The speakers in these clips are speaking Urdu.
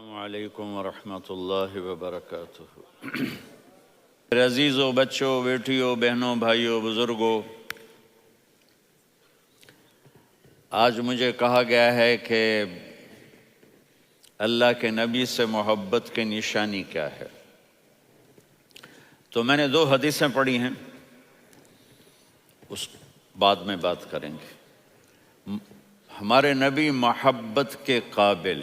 السلام علیکم ورحمۃ اللہ وبرکاتہ۔ میرے عزیزوں، بچوں، بیٹیوں، بہنوں، بھائیوں، بزرگوں، آج مجھے کہا گیا ہے کہ اللہ کے نبی سے محبت کی نشانی کیا ہے، تو میں نے 2 حدیثیں پڑھی ہیں، اس بعد میں بات کریں گے۔ ہمارے نبی محبت کے قابل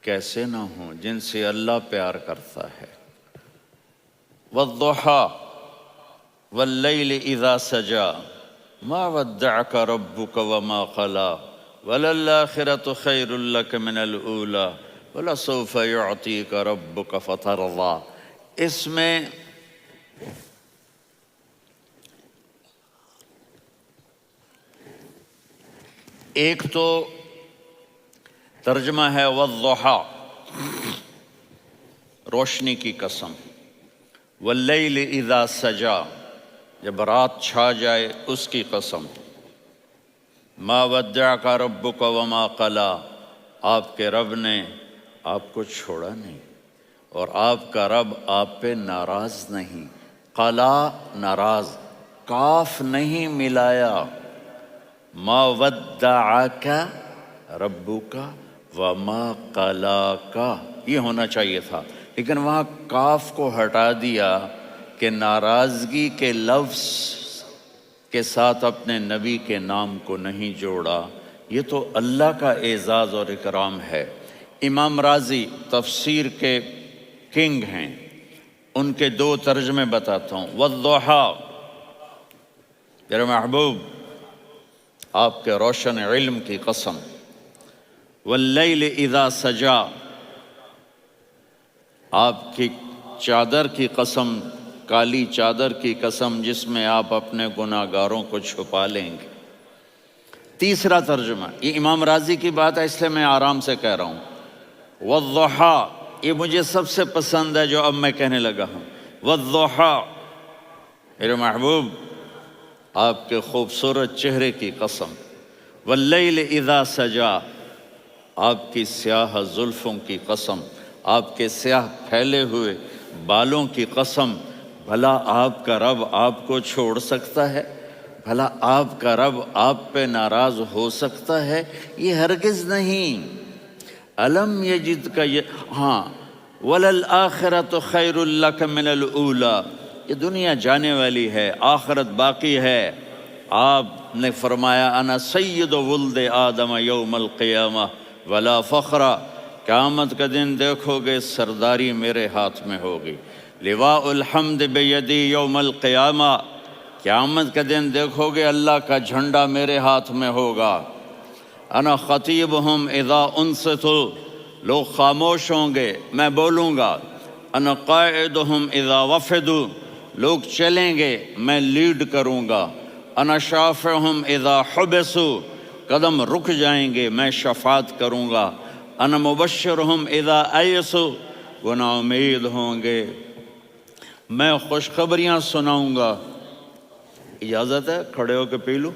کیسے نہ ہوں جن سے اللہ پیار کرتا ہے۔ وَالضُّحَى وَاللَّيْلِ إِذَا سَجَى مَا وَدَّعَكَ رَبُّكَ وَمَا قَلَى وَلَلْآخِرَةُ خَيْرٌ لَكَ مِنَ الْأُولَى وَلَسَوْفَ يُعْطِيكَ رَبُّكَ فَتَرْضَى۔ اس میں ایک تو ترجمہ ہے وَالضُّحَى، روشنی کی قسم، وَاللَّيْلِ إِذَا سَجَى، جب رات چھا جائے اس کی قسم، مَا وَدَّعَكَ رَبُّكَ وَمَا قَلَى، آپ کے رب نے آپ کو چھوڑا نہیں اور آپ کا رب آپ پہ ناراض نہیں۔ قَلَى ناراض، کاف نہیں ملایا، مَا وَدَّعَكَ رَبُّكَ وَمَا قَلَاكَ یہ ہونا چاہیے تھا، لیکن وہاں کاف کو ہٹا دیا کہ ناراضگی کے لفظ کے ساتھ اپنے نبی کے نام کو نہیں جوڑا۔ یہ تو اللہ کا اعزاز اور اکرام ہے۔ امام راضی تفسیر کے کنگ ہیں، ان کے 2 ترجمے بتاتا ہوں۔ وَالضُّحَى، میرے محبوب آپ کے روشن علم کی قسم، وَاللَّيْلِ إِذَا سَجَى، آپ کی چادر کی قسم، کالی چادر کی قسم جس میں آپ اپنے گناہ گاروں کو چھپا لیں گے۔ تیسرا ترجمہ، یہ امام راضی کی بات ہے اس لیے میں آرام سے کہہ رہا ہوں۔ وَالضُّحَى، یہ مجھے سب سے پسند ہے جو اب میں کہنے لگا ہوں۔ وَالضُّحَى، میرے محبوب آپ کے خوبصورت چہرے کی قسم، وَاللَّيْلِ إِذَا سَجَى، آپ کی سیاہ زلفوں کی قسم، آپ کے سیاہ پھیلے ہوئے بالوں کی قسم، بھلا آپ کا رب آپ کو چھوڑ سکتا ہے؟ بھلا آپ کا رب آپ پہ ناراض ہو سکتا ہے؟ یہ ہرگز نہیں۔ الم یجد کا ہاں، وَلَلْآخِرَةُ خَيْرٌ لَكَ مِنَ الْأُولَى، یہ دنیا جانے والی ہے، آخرت باقی ہے۔ آپ نے فرمایا انا سید ولد آدم یوم القیامہ ولا فخر، قیامت کا دن دیکھو گے سرداری میرے ہاتھ میں ہوگی۔ لواء الحمد بیدی یوم القیامہ، قیامت کا دن دیکھو گے اللہ کا جھنڈا میرے ہاتھ میں ہوگا۔ انا خطیبہم اذا انصتوا، لوگ خاموش ہوں گے میں بولوں گا۔ انا قائدہم اذا وفدوا، لوگ چلیں گے میں لیڈ کروں گا۔ انا شافعہم اذا حبسوا، قدم رک جائیں گے میں شفاعت کروں گا۔ انا مبشرہم اذا ایسوا، وہ نا امید ہوں گے میں خوشخبریاں سناؤں گا۔ اجازت ہے کھڑے ہو کے پی لوں؟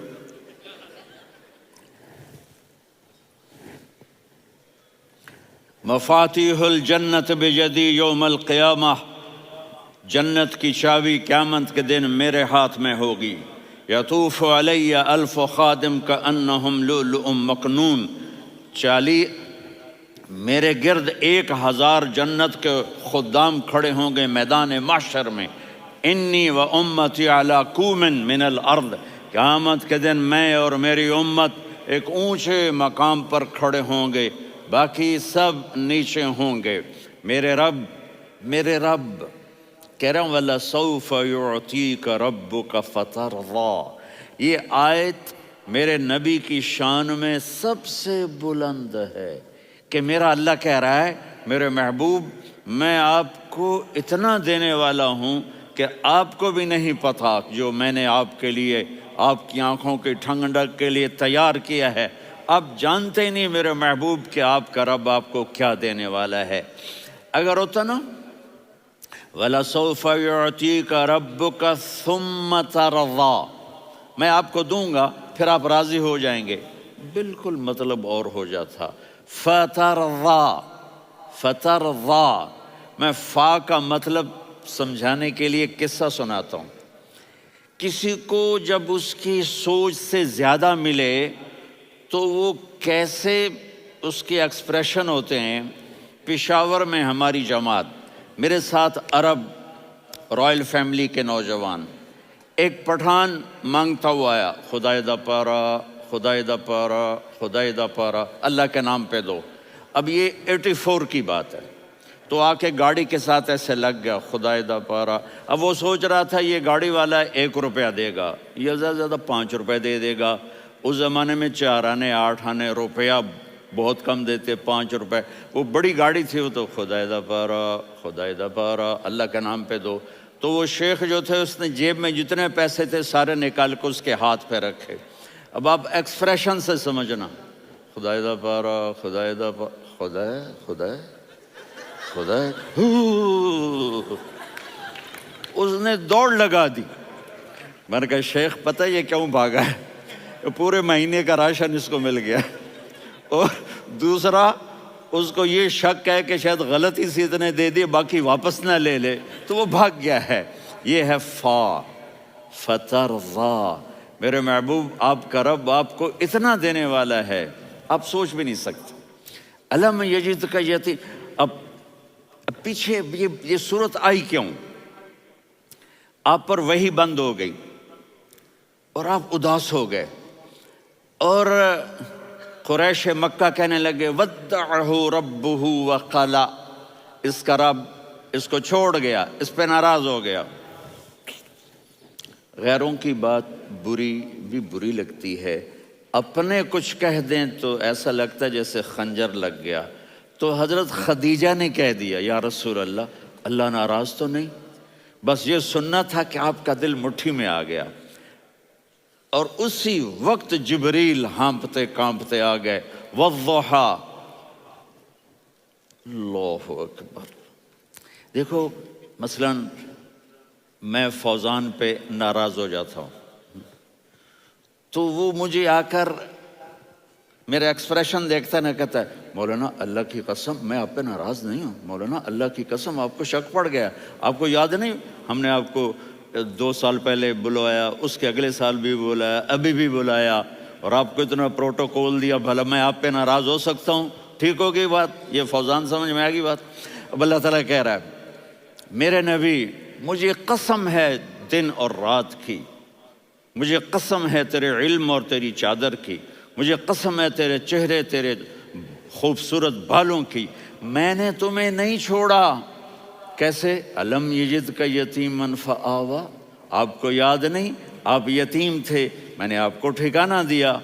مفاتیح الجنت بیدی یوم القیامہ، جنت کی چابی قیامت کے دن میرے ہاتھ میں ہوگی۔ یطوف علی الف خادم کانہم لؤلؤ مکنون، میرے گرد 1000 جنت کے خدام کھڑے ہوں گے میدان محشر میں۔ انی و امتی علی کوم من الارض، قیامت کے دن میں اور میری امت ایک اونچے مقام پر کھڑے ہوں گے، باقی سب نیچے ہوں گے۔ میرے رب کہہ رہا ہوں وَلَسَوْفَ يُعْطِيكَ رَبُّكَ فَتَرْضَى، یہ آیت میرے نبی کی شان میں سب سے بلند ہے کہ میرا اللہ کہہ رہا ہے میرے محبوب میں آپ کو اتنا دینے والا ہوں کہ آپ کو بھی نہیں پتہ جو میں نے آپ کے لیے، آپ کی آنکھوں کی ٹھنڈک کے لیے تیار کیا ہے۔ آپ جانتے نہیں میرے محبوب کہ آپ کا رب آپ کو کیا دینے والا ہے۔ اگر ہوتا نا وَلَسَوْفَ يُعْطِيكَ رَبُّكَ ثُمَّ تَرْضَى، میں آپ کو دوں گا پھر آپ راضی ہو جائیں گے، بالکل مطلب اور ہو جاتا۔ فَتَرْضَى، فترضا، میں فا کا مطلب سمجھانے کے لیے قصہ سناتا ہوں۔ کسی کو جب اس کی سوچ سے زیادہ ملے تو وہ کیسے اس کے ایکسپریشن ہوتے ہیں۔ پشاور میں ہماری جماعت، میرے ساتھ عرب رائل فیملی کے نوجوان، ایک پٹھان مانگتا ہوا آیا، خدائے دا پارا، خدائے دا پارا، خدائے دا پارا، اللہ کے نام پہ دو۔ اب یہ 84 کی بات ہے، تو آ کے گاڑی کے ساتھ ایسے لگ گیا، خدائے دا پارا۔ اب وہ سوچ رہا تھا یہ گاڑی والا 1 روپیہ دے گا یا زیادہ زیادہ 5 روپے دے دے گا۔ اس زمانے میں 4 آنے 8 آنے روپیہ بہت کم دیتے، 5 روپے، وہ بڑی گاڑی تھی، وہ تو خدائے دا پارا، خدائے دا پارا، اللہ کے نام پہ دو۔ تو وہ شیخ جو تھے اس نے جیب میں جتنے پیسے تھے سارے نکال کے اس کے ہاتھ پہ رکھے۔ اب آپ ایکسپریشن سے سمجھنا، خدائے دا پارا، خدائے دا پارا، خدائے خدائے خدائے، اس نے دوڑ لگا دی۔ میں نے کہا شیخ پتہ یہ کیوں بھاگا ہے؟ پورے مہینے کا راشن اس کو مل گیا، اور دوسرا اس کو یہ شک ہے کہ شاید غلطی سے اتنے دے دیے باقی واپس نہ لے لے، تو وہ بھاگ گیا ہے۔ یہ ہے فا، فترضا۔ میرے محبوب آپ کا رب آپ کو اتنا دینے والا ہے آپ سوچ بھی نہیں سکتے۔ الم یجدک یتیم، اب پیچھے یہ صورت آئی کیوں؟ آپ پر وحی بند ہو گئی اور آپ اداس ہو گئے، اور قریش مکہ کہنے لگے ودعہ ربہ وقلا، اس کا رب اس کو چھوڑ گیا، اس پہ ناراض ہو گیا۔ غیروں کی بات بری لگتی ہے، اپنے کچھ کہہ دیں تو ایسا لگتا ہے جیسے خنجر لگ گیا۔ تو حضرت خدیجہ نے کہہ دیا یا رسول اللہ، اللہ ناراض تو نہیں؟ بس یہ سننا تھا کہ آپ کا دل مٹھی میں آ گیا۔ اور اسی وقت جبریل ہانپتے کانپتے آ گئے، والضحی، اللہ اکبر۔ دیکھو مثلا میں فوزان پہ ناراض ہو جاتا ہوں تو وہ مجھے آ کر میرا ایکسپریشن دیکھتا ہے، نہ کہتا ہے مولانا اللہ کی قسم میں آپ پہ ناراض نہیں ہوں، مولانا اللہ کی قسم آپ کو شک پڑ گیا، آپ کو یاد نہیں ہم نے آپ کو 2 سال پہلے بلوایا، اس کے اگلے سال بھی بلایا، ابھی بھی بلایا، اور آپ کو اتنا پروٹوکول دیا، بھلا میں آپ پہ ناراض ہو سکتا ہوں؟ ٹھیک ہوگی بات؟ یہ فوزان سمجھ میں آ گئی بات؟ اب اللہ تعالیٰ کہہ رہا ہے میرے نبی مجھے قسم ہے دن اور رات کی، مجھے قسم ہے تیرے علم اور تیری چادر کی، مجھے قسم ہے تیرے چہرے تیرے خوبصورت بالوں کی، میں نے تمہیں نہیں چھوڑا۔ کیسے؟ الم یجدک یتیما فآویٰ، آپ کو یاد نہیں آپ یتیم تھے، میں نے آپ کو ٹھکانہ دیا۔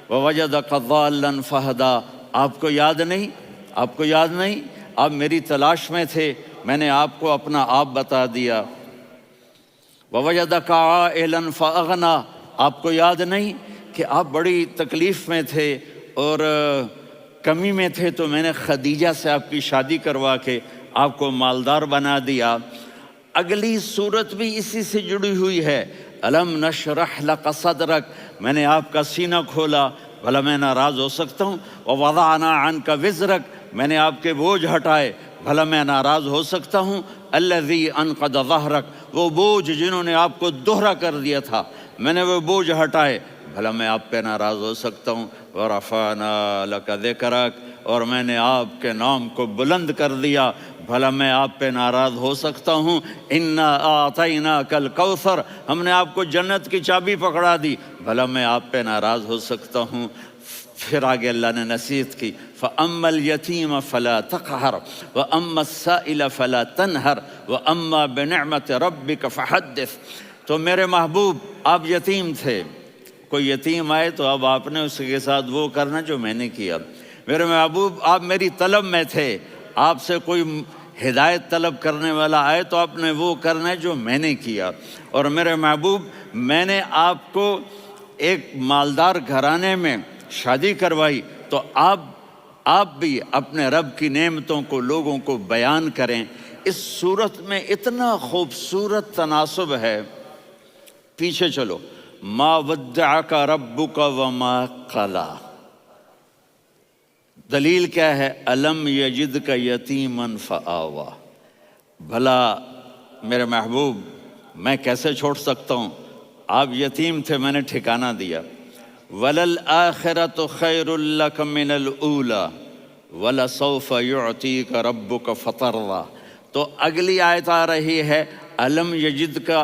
ووجدک ضالا فہدیٰ، آپ کو یاد نہیں، آپ کو یاد نہیں آپ میری تلاش میں تھے، میں نے آپ کو اپنا آپ بتا دیا۔ ووجدک عائلا فاغنیٰ، آپ کو یاد نہیں کہ آپ بڑی تکلیف میں تھے اور کمی میں تھے، تو میں نے خدیجہ سے آپ کی شادی کروا کے آپ کو مالدار بنا دیا۔ اگلی صورت بھی اسی سے جڑی ہوئی ہے، الم نشرح لک صدرک، میں نے آپ کا سینہ کھولا، بھلا میں ناراض ہو سکتا ہوں؟ ووضعنا عنک وزرک، میں نے آپ کے بوجھ ہٹائے، بھلا میں ناراض ہو سکتا ہوں؟ الذی انقض ظہرک، وہ بوجھ جنہوں نے آپ کو دوہرا کر دیا تھا، میں نے وہ بوجھ ہٹائے، بھلا میں آپ پہ ناراض ہو سکتا ہوں؟ ورفعنا لک ذکرک، اور میں نے آپ کے نام کو بلند کر دیا، بھلا میں آپ پہ ناراض ہو سکتا ہوں؟ انا اعطیناک الکوثر، ہم نے آپ کو جنت کی چابی پکڑا دی، بھلا میں آپ پہ ناراض ہو سکتا ہوں؟ پھر آگے اللہ نے نصیحت کی، فَأَمَّا الْيَتِيمَ فَلَا تَقْهَرْ وَأَمَّا السَّائِلَ فَلَا تَنْهَرْ وَأَمَّا بِنِعْمَةِ رَبِّكَ فَحَدِّثْ۔ تو میرے محبوب آپ یتیم تھے، کوئی یتیم آئے تو اب آپ نے اس کے ساتھ وہ کرنا جو میں نے کیا۔ میرے محبوب آپ میری طلب میں تھے، آپ سے کوئی ہدایت طلب کرنے والا آئے تو آپ نے وہ کرنا ہے جو میں نے کیا۔ اور میرے محبوب میں نے آپ کو ایک مالدار گھرانے میں شادی کروائی، تو آپ بھی اپنے رب کی نعمتوں کو لوگوں کو بیان کریں۔ اس صورت میں اتنا خوبصورت تناسب ہے، پیچھے چلو، ما ودعک ربک وما قلی، دلیل کیا ہے؟ الم یجد کا یتیمن فآوا، بھلا میرے محبوب میں کیسے چھوڑ سکتا ہوں؟ آپ یتیم تھے، میں نے ٹھکانہ دیا۔ وَلَلْآخِرَةُ خَيْرٌ لَكَ مِنَ الْأُولَى وَلَسَوْفَ يُعْطِيكَ رَبُّكَ فَتَرْضَىٰ۔ تو اگلی آیت آ رہی ہے الم یجد کا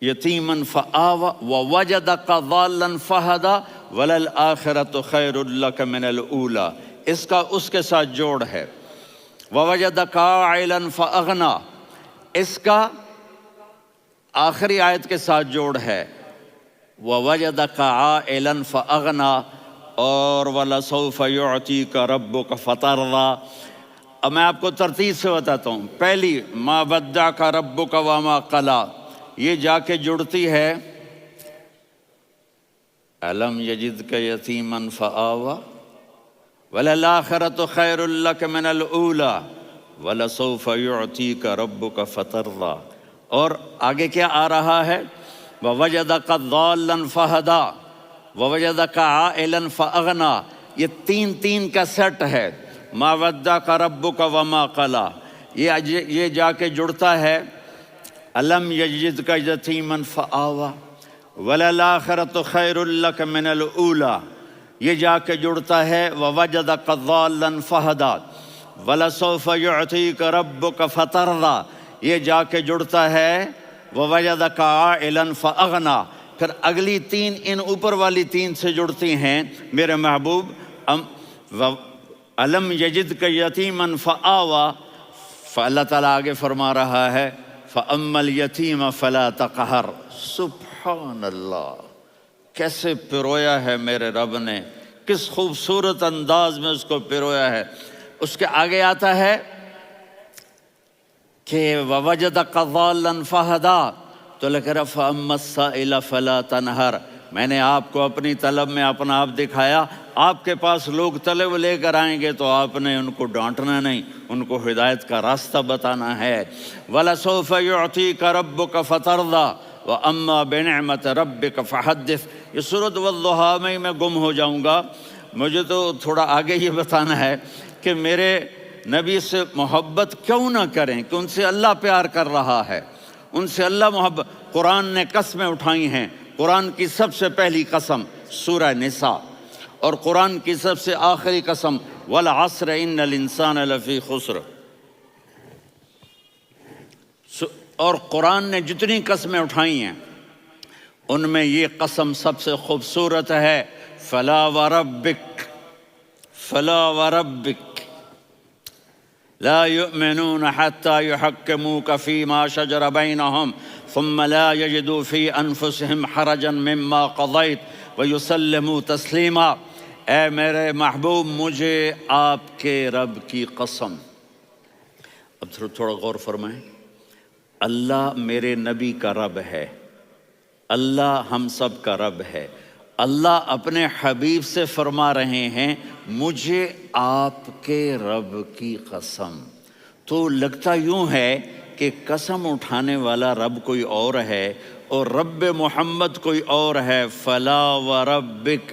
یتیمن فآوا ووجدک ضالا فہدا وللآخرۃ خیر لک من الاولی، اس کا اس کے ساتھ جوڑ ہے۔ ووجدک عائلا فاغنی، اس کا آخری آیت کے ساتھ جوڑ ہے ووجدک عائلا فاغنی اور ولسوف یعطیک ربک فترضی۔ اب میں آپ کو ترتیب سے بتاتا ہوں۔ پہلی ما ودعک ربک وما قلی، یہ جا کے جڑتی ہے الم یجدک یتیما فآوا وللآخرۃ خیر لک من الاولی ولسوف یعطیک ربک فترضی، اور آگے کیا آ رہا ہے؟ ووجدک ضالا فہدا ووجدک عائلا فاغنی، یہ تین تین کا سیٹ ہے۔ ما ودعک ربک وما قلی، یہ جا کے جڑتا ہے الم یجدک یتیما فآوا وللآخرۃ خیر لک من الاولی، یہ جا کے جڑتا ہے ووجدک ضالا فہدا ولسوف یعطیک ربک فترضی، یہ جا کے جڑتا ہے ووجدک عائلا فاغنی۔ پھر اگلی تین ان اوپر والی تین سے جڑتی ہیں میرے محبوب۔ الم یجدک یتیما فآوا، فاللہ تعالیٰ آگے فرما رہا ہے فَأَمَّا الْيَتِيمَ فَلَا تَقْهَرْ۔ سبحان اللہ، کیسے پرویا ہے میرے رب نے، کس خوبصورت انداز میں اس کو پرویا ہے۔ اس کے آگے آتا ہے کہ وَوَجَدَكَ ضَالًّا فَهَدَىٰ، تو لکھ رہا فَأَمَّا السَّائِلَ فَلَا تَنْهَرْ، میں نے آپ کو اپنی طلب میں اپنا آپ دکھایا۔ آپ کے پاس لوگ طلب لے کر آئیں گے تو آپ نے ان کو ڈانٹنا نہیں، ان کو ہدایت کا راستہ بتانا ہے۔ وَلَسَوْفَ يُعْطِيكَ رَبُّكَ فَتَرْضَىٰ وَأَمَّا بِنِعْمَةِ رَبِّكَ فَحَدِّثْ۔ یہ سورۃ والضحیٰ میں گم ہو جاؤں گا، مجھے تو تھوڑا آگے یہ بتانا ہے کہ میرے نبی سے محبت کیوں نہ کریں، کہ ان سے اللہ پیار کر رہا ہے، ان سے اللہ محبت۔ قرآن نے قسمیں اٹھائی ہیں، قرآن کی سب سے پہلی قسم سورہ نساء، اور قرآن کی سب سے آخری قسم والعصر ان الانسان لفی خسر۔ اور قرآن نے جتنی قسمیں اٹھائی ہیں ان میں یہ قسم سب سے خوبصورت ہے، فلا وربک فلا وربک لا يؤمنون حتى يحكموك فيما شجر بينهم ثم لا يجدوا في انفسهم حرجا مما قضيت ويسلموا تسلیما۔ اے میرے محبوب، مجھے آپ کے رب کی قسم۔ اب تھوڑا غور فرمائیں، اللہ میرے نبی کا رب ہے، اللہ ہم سب کا رب ہے۔ اللہ اپنے حبیب سے فرما رہے ہیں مجھے آپ کے رب کی قسم۔ تو لگتا یوں ہے کہ قسم اٹھانے والا رب کوئی اور ہے اور رب محمد کوئی اور ہے۔ فلا وربک،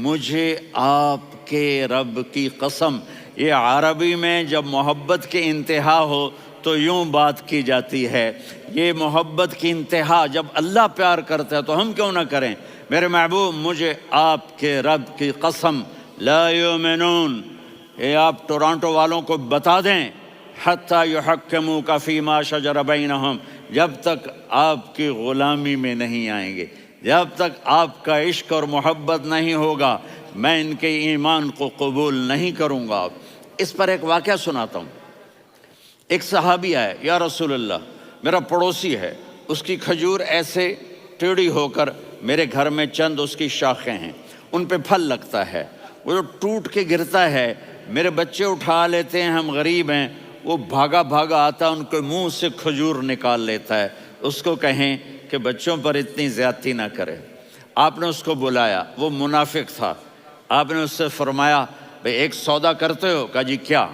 مجھے آپ کے رب کی قسم۔ یہ عربی میں جب محبت کی انتہا ہو تو یوں بات کی جاتی ہے، یہ محبت کی انتہا جب اللہ پیار کرتا ہے تو ہم کیوں نہ کریں۔ میرے محبوب، مجھے آپ کے رب کی قسم، لا یؤمنون، یہ آپ ٹورانٹو والوں کو بتا دیں، حتی یحکموک فیما شجر بینہم، جب تک آپ کی غلامی میں نہیں آئیں گے، جب تک آپ کا عشق اور محبت نہیں ہوگا، میں ان کے ایمان کو قبول نہیں کروں گا۔ اس پر ایک واقعہ سناتا ہوں۔ ایک صحابی آئے، یا رسول اللہ، میرا پڑوسی ہے، اس کی کھجور ایسے ٹیڑھی ہو کر میرے گھر میں چند اس کی شاخیں ہیں، ان پہ پھل لگتا ہے، وہ جو ٹوٹ کے گرتا ہے، میرے بچے اٹھا لیتے ہیں، ہم غریب ہیں، وہ بھاگا بھاگا آتا ہے، ان کے منہ سے کھجور نکال لیتا ہے۔ اس کو کہیں کہ بچوں پر اتنی زیادتی نہ کرے۔ آپ نے اس کو بلایا، وہ منافق تھا، آپ نے اس سے فرمایا بھئی ایک سودا کرتے ہو؟ کہا جی کیا؟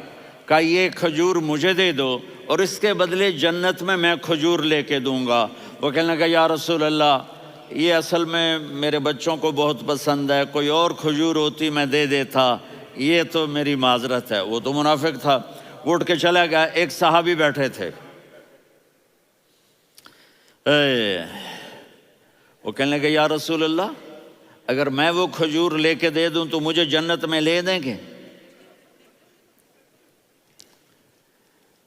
کہا یہ کھجور مجھے دے دو اور اس کے بدلے جنت میں کھجور لے کے دوں گا۔ وہ کہنے لگا یا رسول اللہ، یہ اصل میں میرے بچوں کو بہت پسند ہے، کوئی اور کھجور ہوتی میں دے دیتا، یہ تو میری معذرت ہے۔ وہ تو منافق تھا، وہ اٹھ کے چلا گیا۔ ایک صحابی بیٹھے تھے، وہ کہنے لگے یا رسول اللہ، اگر میں وہ کھجور لے کے دے دوں تو مجھے جنت میں لے دیں گے؟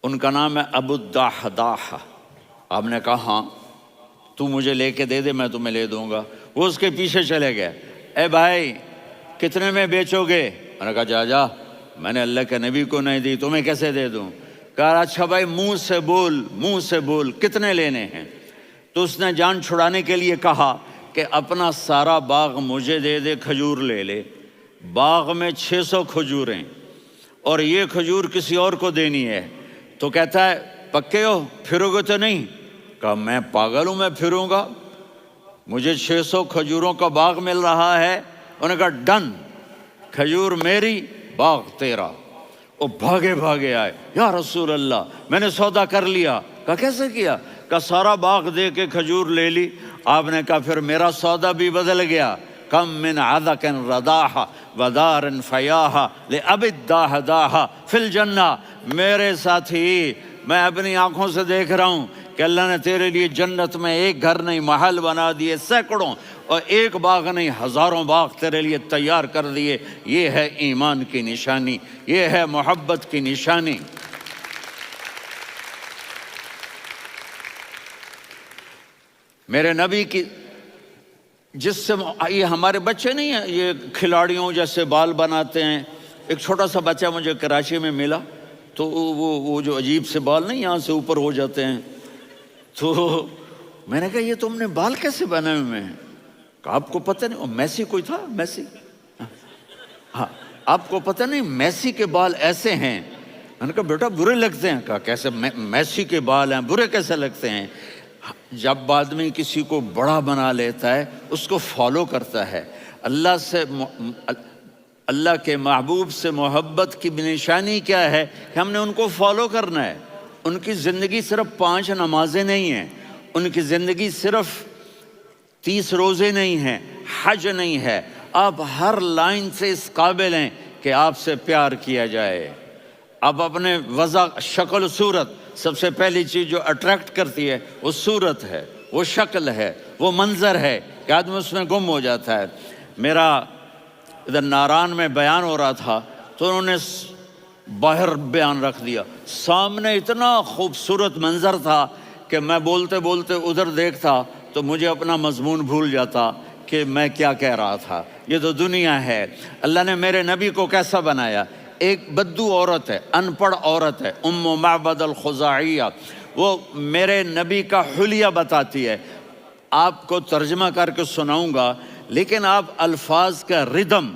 ان کا نام ہے ابو الدحداح۔ آپ نے کہا ہاں، تو مجھے لے کے دے دے، میں تمہیں لے دوں گا۔ وہ اس کے پیچھے چلے گئے، اے بھائی کتنے میں بیچو گے؟ میں نے کہا جا میں نے اللہ کے نبی کو نہیں دی، تمہیں کیسے دے دوں؟ کہا اچھا بھائی منہ سے بول کتنے لینے ہیں؟ تو اس نے جان چھڑانے کے لیے کہا کہ اپنا سارا باغ مجھے دے دے، کھجور لے لے۔ باغ میں 600 کھجوریں اور یہ کھجور کسی اور کو دینی ہے۔ تو کہتا ہے پکے ہو، پھرو گے تو نہیں؟ کہا میں پاگل ہوں، میں پھروں گا؟ مجھے 600 کھجوروں کا باغ مل رہا ہے۔ انہوں نے کہا ڈن، کھجور میری، باغ تیرا۔ وہ بھاگے آئے، یا رسول اللہ میں نے سودا کر لیا۔ کہا کیسے کیا؟ کہا سارا باغ دے کے کھجور لے لی۔ آپ نے کہا پھر میرا سودا بھی بدل گیا۔ کم من عذق رداح ودار فیاح لأبی الدحداح فی الجنہ۔ میرے ساتھی، میں اپنی آنکھوں سے دیکھ رہا ہوں کہ اللہ نے تیرے لیے جنت میں ایک گھر نہیں محل بنا دیے سینکڑوں، اور ایک باغ نہیں ہزاروں باغ تیرے لیے تیار کر دیے۔ یہ ہے ایمان کی نشانی، یہ ہے محبت کی نشانی۔ میرے نبی کی جس سے یہ ہمارے بچے نہیں ہیں یہ کھلاڑیوں جیسے بال بناتے ہیں۔ ایک چھوٹا سا بچہ مجھے کراچی میں ملا، تو وہ جو عجیب سے بال نہیں یہاں سے اوپر ہو جاتے ہیں، تو میں نے کہا یہ تم نے بال کیسے بنائے ہوئے ہیں؟ کہا آپ کو پتہ نہیں؟ میسی کوئی تھا، میسی، ہاں آپ کو پتہ نہیں میسی کے بال ایسے ہیں؟ میں نے کہا بیٹا برے لگتے ہیں۔ کہا کیسے؟ میسی کے بال ہیں برے کیسے لگتے ہیں؟ جب آدمی کسی کو بڑا بنا لیتا ہے اس کو فالو کرتا ہے۔ اللہ کے محبوب سے محبت کی نشانی کیا ہے کہ ہم نے ان کو فالو کرنا ہے۔ ان کی زندگی صرف 5 نمازیں نہیں ہیں، ان کی زندگی صرف 30 روزے نہیں ہیں، حج نہیں ہے۔ آپ ہر لائن سے اس قابل ہیں کہ آپ سے پیار کیا جائے۔ آپ اپنے وضع، شکل و صورت، سب سے پہلی چیز جو اٹریکٹ کرتی ہے وہ صورت ہے، وہ شکل ہے، وہ منظر ہے کہ آدمی اس میں گم ہو جاتا ہے۔ میرا ادھر ناران میں بیان ہو رہا تھا تو انہوں نے باہر بیان رکھ دیا، سامنے اتنا خوبصورت منظر تھا کہ میں بولتے بولتے ادھر دیکھتا تو مجھے اپنا مضمون بھول جاتا کہ میں کیا کہہ رہا تھا۔ یہ تو دنیا ہے۔ اللہ نے میرے نبی کو کیسا بنایا؟ ایک بدو عورت ہے، ان پڑھ عورت ہے، ام معبد الخزاعیہ، وہ میرے نبی کا حلیہ بتاتی ہے۔ آپ کو ترجمہ کر کے سناؤں گا، لیکن آپ الفاظ کا ردم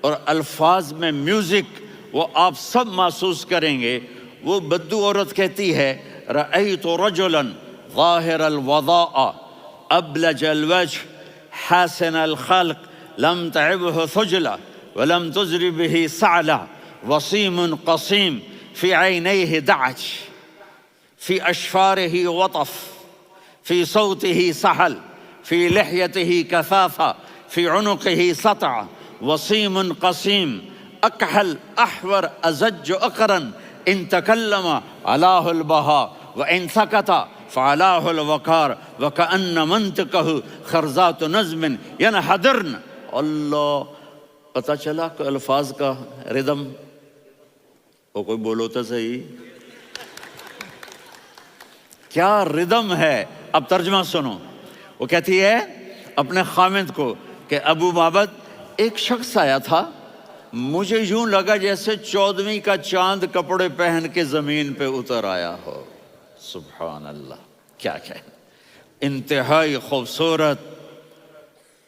اور الفاظ میں میوزک وہ آپ سب محسوس کریں گے۔ وہ بدو عورت کہتی ہے رأیت رجلا ظاہر الوضاء ابلج الوجه حاسن الخلق لم تعبه ثجلة ولم تزر به سعلة وصيم قصيم في عينيه دعج في أشفاره وطف في صوته سحل في لحيته كثافة في عنقه سطع وصيم قصيم أكحل أحور أزج أقرن إن تكلم علاه البهاء وإن سكت فعلاه الوقار وكأن منطقه خرزات نظم ينحدرن۔ اللہ، پتہ چلا کہ الفاظ کا ردم، وہ کوئی بولو تو صحیح، کیا ردم ہے۔ اب ترجمہ سنو۔ وہ کہتی ہے اپنے خامد کو کہ ابو معبد، ایک شخص آیا تھا، مجھے یوں لگا جیسے 14ویں کا چاند کپڑے پہن کے زمین پہ اتر آیا ہو۔ سبحان اللہ، کیا انتہائی خوبصورت،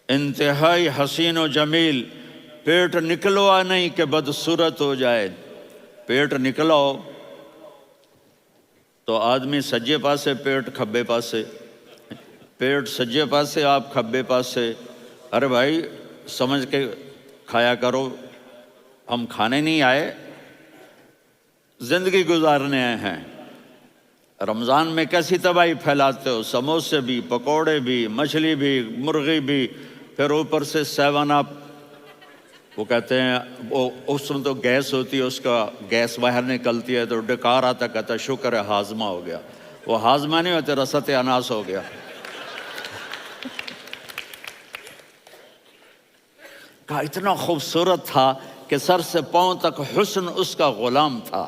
انتہائی حسین و جمیل۔ پیٹ نکلوا نہیں کہ بدصورت ہو جائے۔ پیٹ نکلاؤ تو آدمی سجے پاسے پیٹ، کھبے پاسے پیٹ، سجے پاسے آپ، کھبے پاسے۔ ارے بھائی سمجھ کے کھایا کرو، ہم کھانے نہیں آئے، زندگی گزارنے آئے ہیں۔ رمضان میں کیسی تباہی پھیلاتے ہو، سموسے بھی، پکوڑے بھی، مچھلی بھی، مرغی بھی، پھر اوپر سے 7 اپ۔ وہ کہتے ہیں وہ اس میں تو گیس ہوتی ہے، اس کا گیس باہر نکلتی ہے تو ڈکار آتا، کہتا ہے شکر ہے ہاضمہ ہو گیا. وہ ہاضمہ نہیں ہوتا، رسط اناس ہو گیا. کہا اتنا خوبصورت تھا کہ سر سے پاؤں تک حسن اس کا غلام تھا،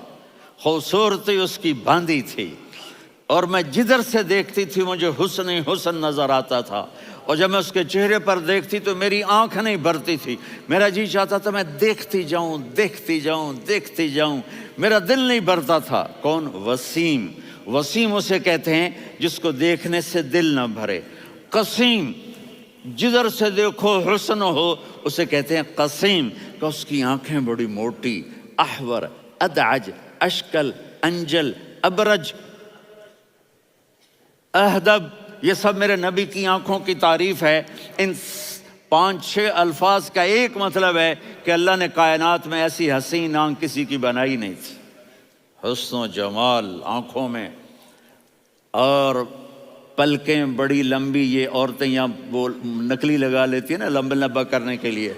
خوبصورتی اس کی باندھی تھی، اور میں جدھر سے دیکھتی تھی مجھے حسن ہی حسن نظر آتا تھا. اور جب میں اس کے چہرے پر دیکھتی تو میری آنکھ نہیں بھرتی تھی، میرا جی چاہتا تھا میں دیکھتی جاؤں دیکھتی جاؤں دیکھتی جاؤں، میرا دل نہیں بھرتا تھا. کون؟ وسیم. وسیم اسے کہتے ہیں جس کو دیکھنے سے دل نہ بھرے. قسیم، جدھر سے دیکھو حسن ہو، اسے کہتے ہیں قسیم، کہ اس کی آنکھیں بڑی موٹی، احور، ادعج، اشکل، انجل، ابرج، اہدب، یہ سب میرے نبی کی آنکھوں کی تعریف ہے. ان 5-6 الفاظ کا ایک مطلب ہے کہ اللہ نے کائنات میں ایسی حسین آنکھ کسی کی بنائی نہیں تھی. حسن و جمال آنکھوں میں، اور پلکیں بڑی لمبی. یہ عورتیں یہاں وہ نکلی لگا لیتی ہیں نا لمبا لمبا کرنے کے لیے،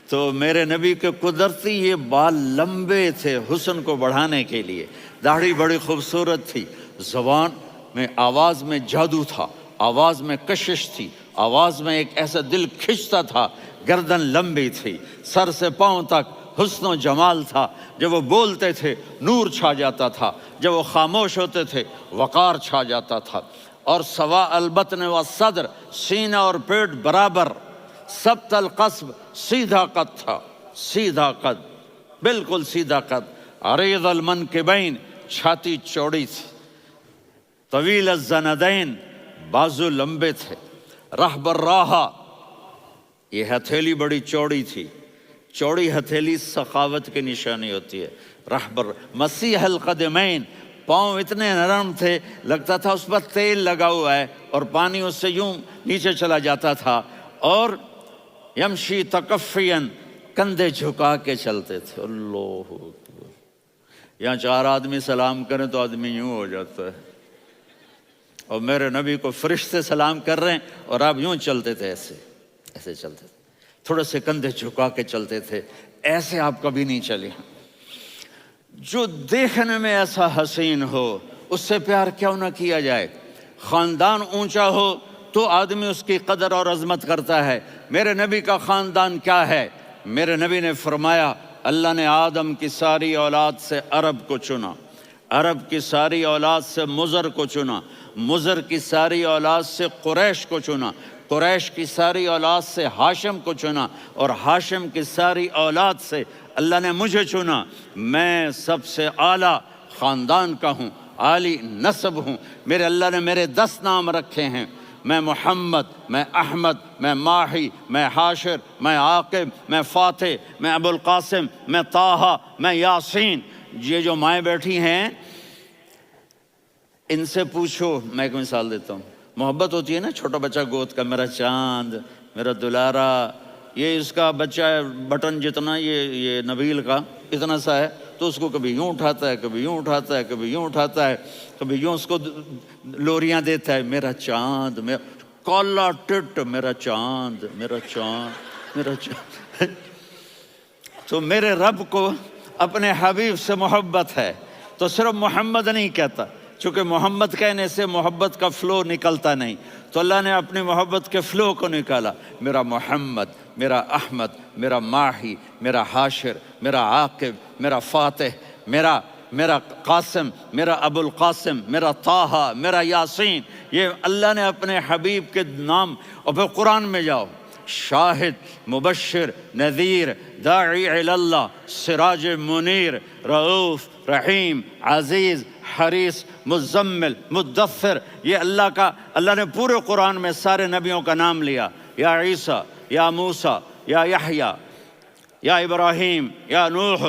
تو میرے نبی کے قدرتی یہ بال لمبے تھے حسن کو بڑھانے کے لیے. داڑھی بڑی خوبصورت تھی. زبان میں، آواز میں جادو تھا، آواز میں کشش تھی، آواز میں ایک ایسا دل کھنچتا تھا. گردن لمبی تھی، سر سے پاؤں تک حسن و جمال تھا. جب وہ بولتے تھے نور چھا جاتا تھا، جب وہ خاموش ہوتے تھے وقار چھا جاتا تھا. اور سوا البطن و صدر، سینہ اور پیٹ برابر، سبت القصب، سیدھا قد تھا، سیدھا قد، بالکل سیدھا قد. عریض المنکبین، چھاتی چوڑی تھی. طویل الزندین، بازو لمبے تھے. رحب الراحہ، یہ ہتھیلی بڑی چوڑی تھی. چوڑی ہتھیلی سخاوت کی نشانی ہوتی ہے. رحب مسیح القدمین، پاؤں اتنے نرم تھے لگتا تھا اس پر تیل لگا ہوا ہے، اور پانی اس سے یوں نیچے چلا جاتا تھا. اور یمشی تکفین، کندھے جھکا کے چلتے تھے. اللہ اکبر. یہاں 4 آدمی سلام کریں تو آدمی یوں ہو جاتا ہے، اور میرے نبی کو فرشتے سلام کر رہے ہیں اور آپ یوں چلتے تھے، ایسے ایسے چلتے تھے، تھوڑے سے کندھے جھکا کے چلتے تھے. ایسے آپ کبھی نہیں چلے. جو دیکھنے میں ایسا حسین ہو اس سے پیار کیوں نہ کیا جائے. خاندان اونچا ہو تو آدمی اس کی قدر اور عظمت کرتا ہے. میرے نبی کا خاندان کیا ہے؟ میرے نبی نے فرمایا اللہ نے آدم کی ساری اولاد سے عرب کو چنا، عرب کی ساری اولاد سے مضر کو چنا، مضر کی ساری اولاد سے قریش کو چنا، قریش کی ساری اولاد سے ہاشم کو چنا، اور ہاشم کی ساری اولاد سے اللہ نے مجھے چنا. میں سب سے اعلیٰ خاندان کا ہوں، عالی نسب ہوں. میرے اللہ نے میرے 10 نام رکھے ہیں. میں محمد، میں احمد، میں ماہی، میں حاشر، میں عاقب، میں فاتح، میں ابو القاسم، میں طٰہٰ، میں یاسین. یہ جو مائیں بیٹھی ہیں ان سے پوچھو. میں ایک مثال دیتا ہوں. محبت ہوتی ہے نا چھوٹا بچہ گود کا، میرا چاند، میرا دلارا. یہ اس کا بچہ بٹن جتنا، یہ نبیل کا اتنا سا ہے، تو اس کو کبھی یوں اٹھاتا ہے، کبھی یوں اٹھاتا ہے، کبھی یوں اٹھاتا ہے، کبھی یوں اس کو لوریاں دیتا ہے. میرا چاند، میرا کالا ٹٹ، میرا چاند، میرا چاند، میرا چاند. تو میرے رب کو اپنے حبیب سے محبت ہے تو صرف محمد نہیں کہتا، چونکہ محمد کہنے سے محبت کا فلو نکلتا نہیں، تو اللہ نے اپنی محبت کے فلو کو نکالا. میرا محمد، میرا احمد، میرا ماہی، میرا حاشر، میرا عاقب، میرا فاتح، میرا قاسم، میرا ابو القاسم، میرا طٰہٰ، میرا یاسین. یہ اللہ نے اپنے حبیب کے نام. اور پھر قرآن میں جاؤ، شاہد، مبشر، نذیر، داعی الی اللہ، سراج منیر، رؤوف، رحیم، عزیز، حریص، مزمل، مدثر. یہ اللہ نے پورے قرآن میں سارے نبیوں کا نام لیا. یا عیسیٰ، یا موسیٰ، یا یحییٰ، یا ابراہیم، یا نوح،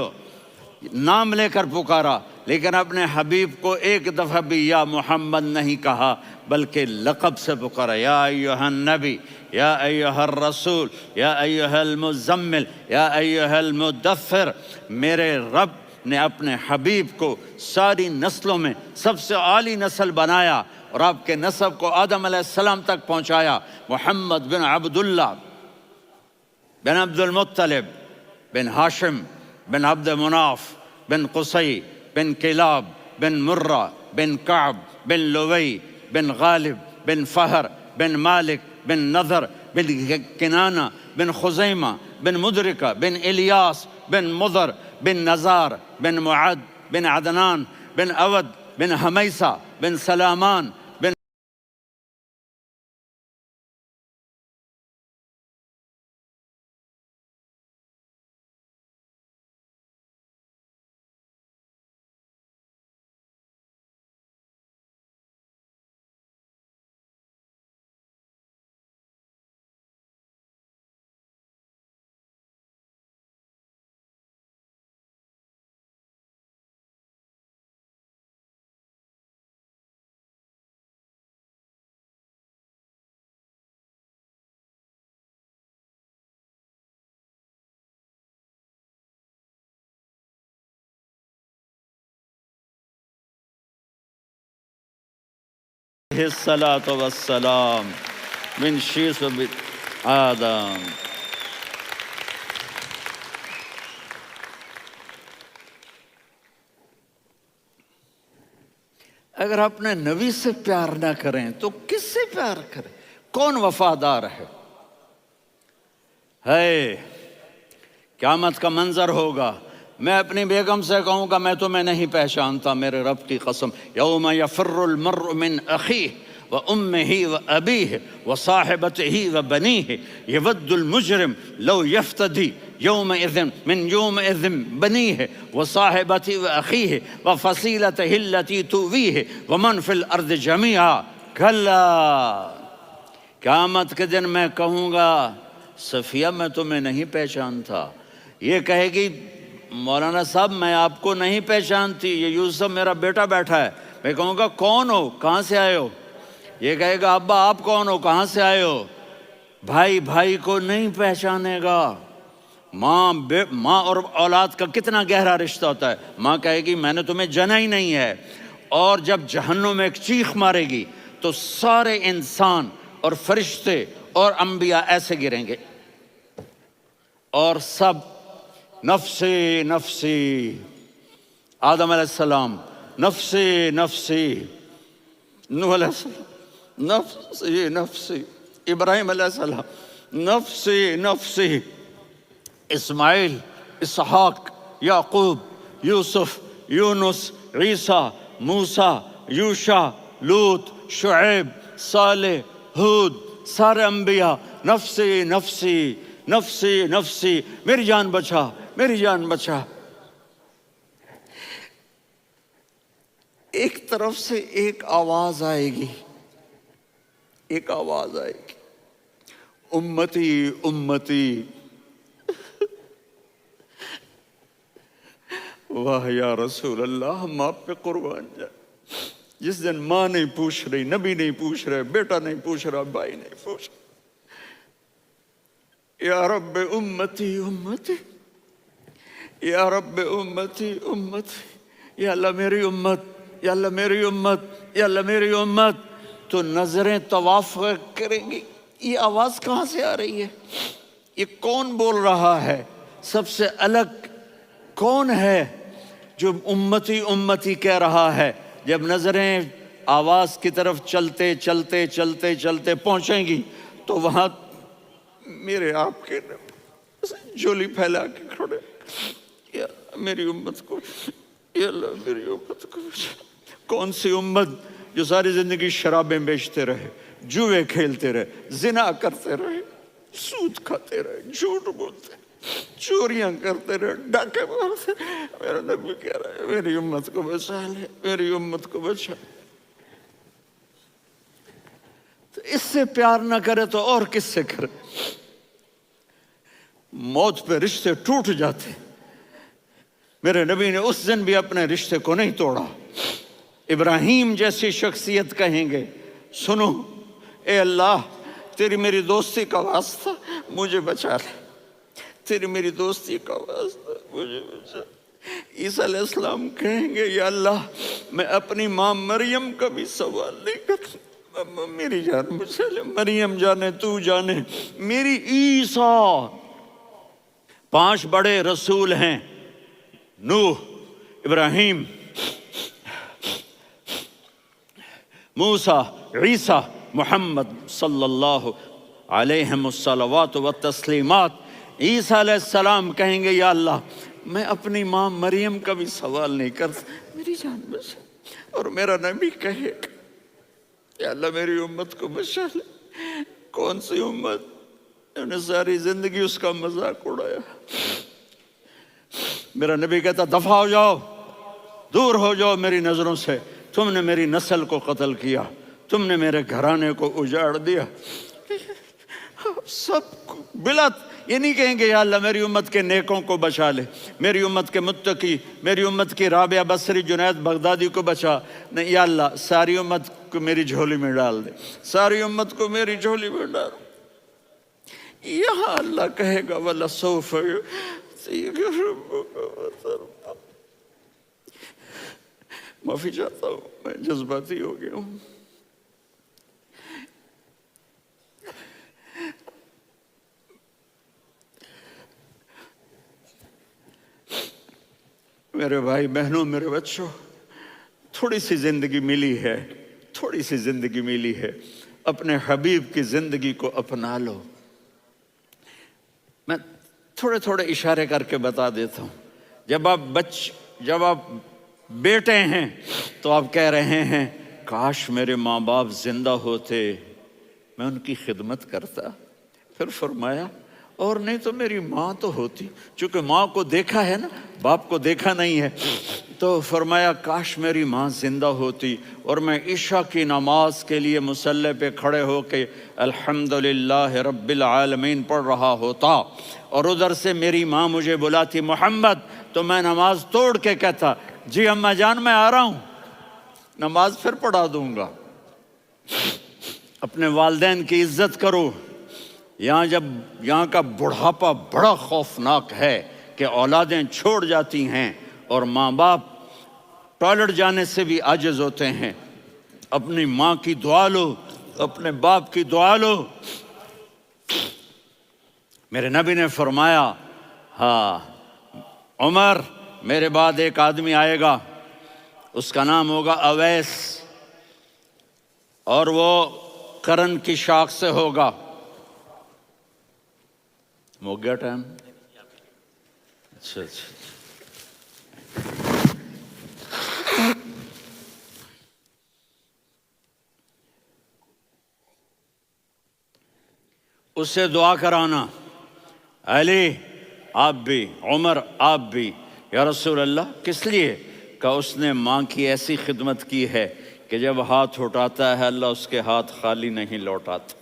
نام لے کر پکارا. لیکن اپنے حبیب کو ایک دفعہ بھی یا محمد نہیں کہا بلکہ لقب سے پکارا. یا ایھا النبی، یا ایھا الرسول، یا ایھا المزمل، یا ایھا المدثر. میرے رب نے اپنے حبیب کو ساری نسلوں میں سب سے عالی نسل بنایا اور آپ کے نسب کو آدم علیہ السلام تک پہنچایا. محمد بن عبداللہ بن عبد المطلب بن ہاشم بن عبد مناف بن قصی بن کلاب بن مرہ بن کعب بن لوی بن غالب بن فہر بن مالک بن نضر بن کنانہ بن خزیمہ بن مدرکہ بن الیاس بن مضر بن نزار بن معد بن عدنان بن اود بن حمیسہ بن سلامان بن الصلاة والسلام من شیس آدم. اگر اپنے نبی سے پیار نہ کریں تو کس سے پیار کریں؟ کون وفادار ہے؟ قیامت کا منظر ہوگا، میں اپنی بیگم سے کہوں گا میں تمہیں نہیں پہچانتا، میرے رب کی قسم، یوم یفر المرء من اخیہ وامہ وابیہ وصاحبتہ وبنیہ یود المجرم لو یفتدی یومئذ من یومئذ بنیہ وصاحبتہ واخیہ وفصیلتہ التی تؤویہ ومن فی الارض جمیعا کلا. قیامت کے دن میں کہوں گا صفیہ میں تمہیں نہیں پہچانتا، یہ کہے گی مولانا صاحب میں آپ کو نہیں پہچانتی، یہ یوسف میرا بیٹا بیٹھا ہے. میں کہوں گا کون ہو، کہاں سے آئے ہو؟ یہ کہے گا ابا آپ کون ہو، کہاں سے آئے ہو؟ بھائی بھائی کو نہیں پہچانے گا. ماں اور اولاد کا کتنا گہرا رشتہ ہوتا ہے. ماں کہے گی میں نے تمہیں جنا ہی نہیں ہے. اور جب جہنم میں ایک چیخ مارے گی تو سارے انسان اور فرشتے اور انبیاء ایسے گریں گے اور سب نفسی نفسی. آدم علیہ السلام نفسی نفسی، نوح علیہ السلام نفسی نفسی، ابراہیم علیہ السلام نفسی نفسی، اسماعیل، اسحاق، یعقوب، یوسف، یونس، عیسیٰ، موسیٰ، یوشع، لوط، شعیب، صالح، ہود، سارے انبیاء نفسی نفسی نفسی نفسی، میری جان بچا میری جان بچا. ایک طرف سے ایک آواز آئے گی، ایک آواز آئے گی، امتی امتی. واہ یا رسول اللہ، ہم آپ پہ قربان جائیں. جس دن ماں نہیں پوچھ رہی، نبی نہیں پوچھ رہے، بیٹا نہیں پوچھ رہا، بھائی نہیں پوچھ رہا، یا رب امتی امتی، یا رب امتی امتی، یا اللہ میری امت، یا اللہ میری امت، یا اللہ میری امت. تو نظریں طواف کریں گی، یہ آواز کہاں سے آ رہی ہے؟ یہ کون بول رہا ہے؟ سب سے الگ کون ہے جو امتی امتی کہہ رہا ہے؟ جب نظریں آواز کی طرف چلتے چلتے چلتے چلتے پہنچیں گی تو وہاں میرے آپ کے جولی پھیلا کے کھڑے، یا میری امت کو، یا اللہ میری امت کو. کون سی امت جو ساری زندگی شرابیں بیچتے رہے، جوئے کھیلتے رہے، زنا کرتے رہے، سود کھاتے رہے، جھوٹ بولتے، چوریاں کرتے رہے، ڈاکے مارتے. میرا نبی کہہ رہا ہے میری امت کو بچا لے، میری امت کو بچا. تو اس سے پیار نہ کرے تو اور کس سے کرے؟ موت پہ رشتے ٹوٹ جاتے. میرے نبی نے اس دن بھی اپنے رشتے کو نہیں توڑا. ابراہیم جیسی شخصیت کہیں گے سنو اے اللہ تیری میری دوستی کا واسطہ مجھے بچا لے، تیری میری دوستی کا واسطہ مجھے بچا. عیسیٰ علیہ السلام کہیں گے یا اللہ میں اپنی ماں مریم کا بھی سوال نہیں کرتا، میری جان بچا لے. مریم جانے تو جانے، میری عیسیٰ 5 بڑے رسول ہیں، نوح، ابراہیم، موسیٰ، عیسیٰ، محمد صلی اللہ علیہ الصلوات والتسلیمات۔ عیسیٰ علیہ السلام کہیں گے یا اللہ میں اپنی ماں مریم کا بھی سوال نہیں کرتا، میری جان بچا۔ اور میرا نبی کہے گا یا اللہ میری امت کو بچا لے۔ کون سی امت؟ انہوں نے ساری زندگی اس کا مذاق اڑایا۔ میرا نبی کہتا دفع ہو جاؤ، دور ہو جاؤ میری نظروں سے، تم نے میری نسل کو قتل کیا، تم نے میرے گھرانے کو اجاڑ دیا۔ سب بلا یہ نہیں کہیں گے یا اللہ میری امت کے نیکوں کو بچا لے، میری امت کے متقی، میری امت کی رابعہ بصری، جنید بغدادی کو بچا، نہیں یا اللہ ساری امت کو میری جھولی میں ڈال دے، ساری امت کو میری جھولی میں ڈال۔ یہاں اللہ کہے گا وَلَسَوْفَ يُعْطِيكَ رَبُّكَ فَتَرْضَىٰ۔ معافی چاہتا ہوں، میں جذباتی ہو گیا ہوں۔ میرے بھائی بہنوں، میرے بچوں، تھوڑی سی زندگی ملی ہے، تھوڑی سی زندگی ملی ہے، اپنے حبیب کی زندگی کو اپنا لو۔ میں تھوڑے تھوڑے اشارے کر کے بتا دیتا ہوں۔ جب آپ بیٹے ہیں تو آپ کہہ رہے ہیں کاش میرے ماں باپ زندہ ہوتے، میں ان کی خدمت کرتا۔ پھر فرمایا اور نہیں تو میری ماں تو ہوتی، چونکہ ماں کو دیکھا ہے نا، باپ کو دیکھا نہیں ہے، تو فرمایا کاش میری ماں زندہ ہوتی اور میں عشاء کی نماز کے لیے مصلی پہ کھڑے ہو کے الحمدللہ رب العالمین پڑھ رہا ہوتا، اور ادھر سے میری ماں مجھے بلاتی محمد، تو میں نماز توڑ کے کہتا جی اماں جان میں آ رہا ہوں، نماز پھر پڑھا دوں گا۔ اپنے والدین کی عزت کرو۔ یہاں کا بڑھاپا بڑا خوفناک ہے کہ اولادیں چھوڑ جاتی ہیں اور ماں باپ ٹوائلٹ جانے سے بھی عاجز ہوتے ہیں۔ اپنی ماں کی دعا لو، اپنے باپ کی دعا لو۔ میرے نبی نے فرمایا ہاں عمر میرے بعد ایک آدمی آئے گا، اس کا نام ہوگا اویس، اور وہ قرن کی شاخ سے ہوگا۔ ہو گیا ٹائم؟ اچھا اس سے دعا کرانا، علی آپ بھی، عمر آپ بھی، یا رسول اللہ کس لیے؟ کہ اس نے ماں کی ایسی خدمت کی ہے کہ جب ہاتھ اٹھاتا ہے اللہ اس کے ہاتھ خالی نہیں لوٹاتا۔